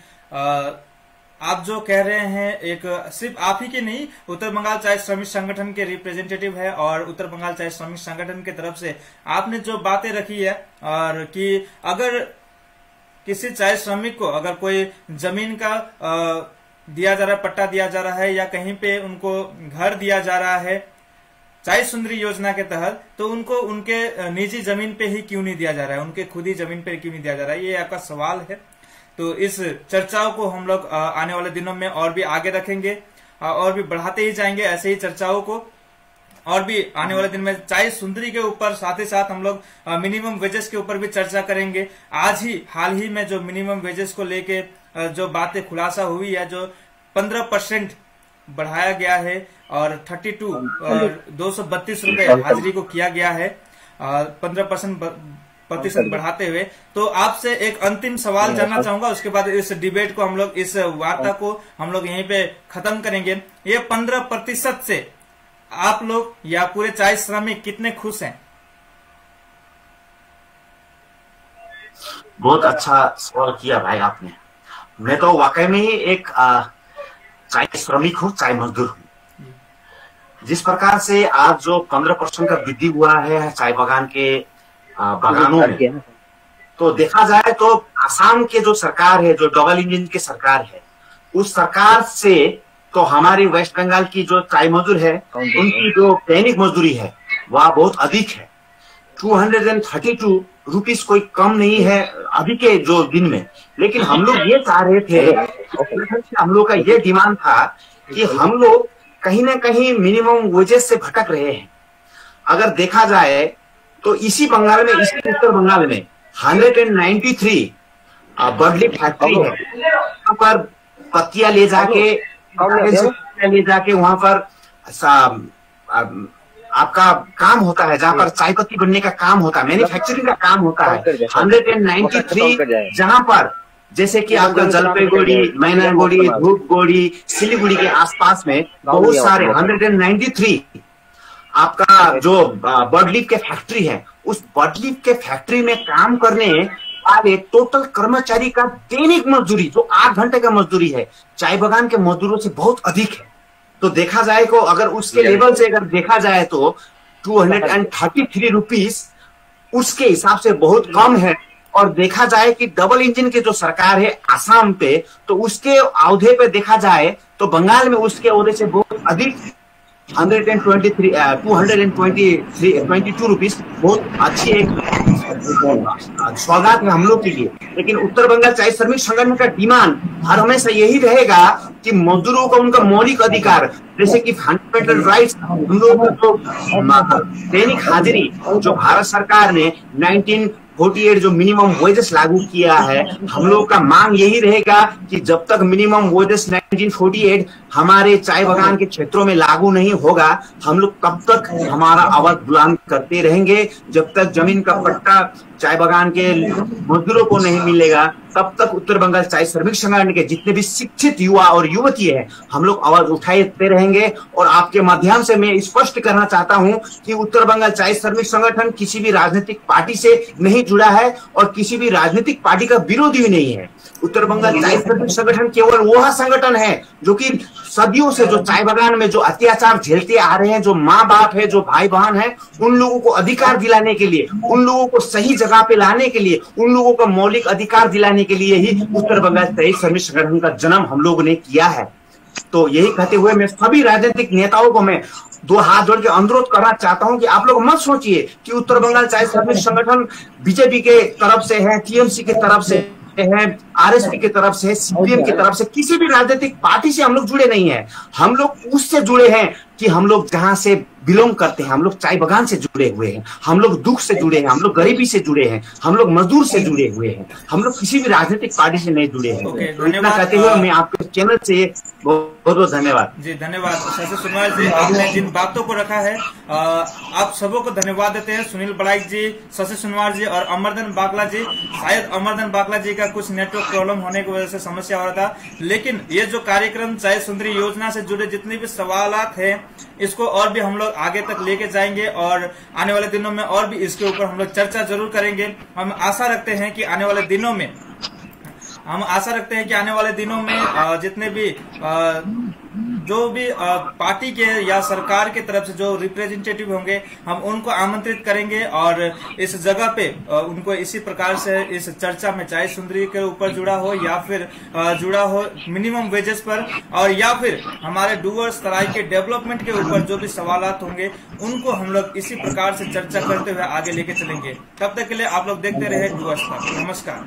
आप जो कह रहे हैं एक सिर्फ आप ही के नहीं, उत्तर बंगाल चाय श्रमिक संगठन के रिप्रेजेंटेटिव है और उत्तर बंगाल चाय श्रमिक संगठन की तरफ से आपने जो बातें रखी है और कि अगर किसी चाय श्रमिक को अगर कोई जमीन का दिया जा रहा है, पट्टा दिया जा रहा है या कहीं पे उनको घर दिया जा रहा है चाय सुंदरी योजना के तहत, तो उनको उनके निजी जमीन पे ही क्यों नहीं दिया जा रहा है, उनके खुद ही जमीन पे क्यों नहीं दिया जा रहा है, ये आपका सवाल है। तो इस चर्चाओं को हम लोग आने वाले दिनों में और भी आगे रखेंगे और भी बढ़ाते ही जाएंगे ऐसे ही चर्चाओं को। और भी आने वाले दिन में चाय सुंदरी के ऊपर साथ ही साथ हम लोग मिनिमम वेजेस के ऊपर भी चर्चा करेंगे। आज ही हाल ही में जो मिनिमम वेजेस को लेके जो बातें खुलासा हुई है, जो 15% बढ़ाया गया है और 232 रुपए हाजिरी को किया गया है 15% बढ़ाते हुए। तो आपसे एक अंतिम सवाल जानना चाहूंगा, उसके बाद इस डिबेट को हम लोग, इस वार्ता को हम लोग यहीं पे खत्म करेंगे। ये 15% से आप लोग या पूरे चाय श्रमिक कितने खुश हैं? बहुत अच्छा सवाल किया भाई आपने। मैं तो वाकई में ही एक चाय श्रमिक हूँ, चाय मजदूर हूँ। जिस प्रकार से आज जो 15% का वृद्धि हुआ है चाय बागान के बागानों में, तो देखा जाए तो असम के जो सरकार है, जो डबल इंजन की सरकार है, उस सरकार से तो हमारी वेस्ट बंगाल की जो चाय मजदूर है उनकी जो दैनिक मजदूरी है वह बहुत अधिक है। 232 रुपीज कोई कम नहीं है अभी के जो दिन में। लेकिन हम लोग ये चाह रहे थे, हम लोग का ये डिमांड था कि हम लोग कहीं ना कहीं मिनिमम वेजेस से भटक रहे हैं। अगर देखा जाए तो इसी बंगाल में, इसी उत्तर बंगाल में 193 बर्डली फैक्ट्री है। वहां पर पत्तियां ले जाके वहां पर आपका काम होता है, जहाँ पर चाय पत्ती बनने का काम होता है, मैन्युफैक्चरिंग का काम होता है, 193 जहाँ पर जैसे कि आपका जलपाईगुड़ी, मैनागुड़ी, धूपगुड़ी, सिलीगुड़ी के आसपास में बहुत सारे 193 आपका जो बर्ड लीफ के फैक्ट्री है, उस बर्ड लीफ के फैक्ट्री में काम करने वाले टोटल कर्मचारी का दैनिक मजदूरी जो 8 घंटे का मजदूरी है, चाय बागान के मजदूरों से बहुत अधिक है। तो देखा जाए तो अगर उसके लेवल से अगर देखा जाए तो 233 रुपीज उसके हिसाब से बहुत कम है। और देखा जाए कि डबल इंजन की जो सरकार है आसाम पे, तो उसके औहदे पे देखा जाए तो बंगाल में उसके औहदे से बहुत अधिक 222 रुपीज बहुत अच्छी एक सौगात है हम लोग के लिए। लेकिन उत्तर बंगाल चाय श्रमिक संगठन का डिमांड हर हमेशा यही रहेगा कि मजदूरों को उनका मौलिक अधिकार जैसे कि फंडामेंटल राइट्स, हम लोग जो दैनिक हाजिरी जो भारत सरकार ने 1948 जो मिनिमम वेजेस लागू किया है, हम लोग का मांग यही रहेगा कि जब तक मिनिमम वेजेस 1948 हमारे चाय बागान के क्षेत्रों में लागू नहीं होगा, हम लोग तब तक हमारा आवाज बुलंद करते रहेंगे। जब तक जमीन का पट्टा चाय बागान के मजदूरों को नहीं मिलेगा, तब तक उत्तर बंगाल चाय श्रमिक संगठन के जितने भी शिक्षित युवा और युवती है, हम लोग आवाज उठाते रहेंगे। और आपके माध्यम से मैं स्पष्ट करना चाहता हूं कि उत्तर बंगाल चाय श्रमिक संगठन किसी भी राजनीतिक पार्टी से नहीं जुड़ा है और किसी भी राजनीतिक पार्टी का विरोधी भी नहीं है। उत्तर बंगाल चाय श्रमिक संगठन केवल वह संगठन है जो कि सदियों से जो चाय बागान में जो अत्याचार झेलते आ रहे हैं, जो माँ बाप है, जो भाई बहन है, उन लोगों को अधिकार दिलाने के लिए, उन लोगों को सही जगह पे लाने के लिए, उन लोगों को मौलिक अधिकार दिलाने के लिए ही उत्तर बंगाल चाय श्रमिक संगठन का जन्म हम लोगों ने किया है। तो यही कहते हुए मैं सभी राजनीतिक नेताओं को मैं दो हाथ जोड़ के अनुरोध करना चाहता हूं कि आप लोग मत सोचिए कि उत्तर बंगाल चाय श्रमिक संगठन बीजेपी के तरफ से है, टीएमसी की तरफ से है, आरएसपी की तरफ से, सीपीएम की तरफ से, किसी भी राजनीतिक पार्टी से हम लोग जुड़े नहीं हैं। हम लोग उससे जुड़े हैं कि हम लोग जहां से बिलोंग करते हैं, हम लोग चाय बागान से जुड़े हुए हैं, हम लोग दुख से जुड़े हैं, हम लोग गरीबी से जुड़े हैं, हम लोग मजदूर से जुड़े हुए हैं, हम लोग किसी भी राजनीतिक पार्टी से नहीं जुड़े हैं। तो इतना कहते हुए मैं आपके चैनल से बहुत बहुत धन्यवाद जी। धन्यवाद शशि सोनवाल जी, आपने जिन बातों को रखा है आप सबों को धन्यवाद देते हैं। सुनील बड़ाइक जी, शशि सोनवाल जी और अमरदन बागला जी। शायद अमरदन बागला जी का कुछ नेटवर्क प्रॉब्लम होने की वजह से समस्या हो रहा था, लेकिन ये जो कार्यक्रम चाय सुंदरी योजना से जुड़े जितने भी सवालात हैं, इसको और भी हम लोग आगे तक लेके जाएंगे और आने वाले दिनों में और भी इसके ऊपर हम लोग चर्चा जरूर करेंगे। हम आशा रखते हैं कि आने वाले दिनों में जितने भी जो भी पार्टी के या सरकार के तरफ से जो रिप्रेजेंटेटिव होंगे, हम उनको आमंत्रित करेंगे और इस जगह पे उनको इसी प्रकार से इस चर्चा में चाय सुंदरी के ऊपर जुड़ा हो या फिर जुड़ा हो मिनिमम वेजेस पर, और या फिर हमारे डुवर्स तराई के डेवलपमेंट के ऊपर जो भी सवालात होंगे उनको हम लोग इसी प्रकार से चर्चा करते हुए आगे लेके चलेंगे। तब तक के लिए आप लोग देखते रहे डुवर्स तक। नमस्कार।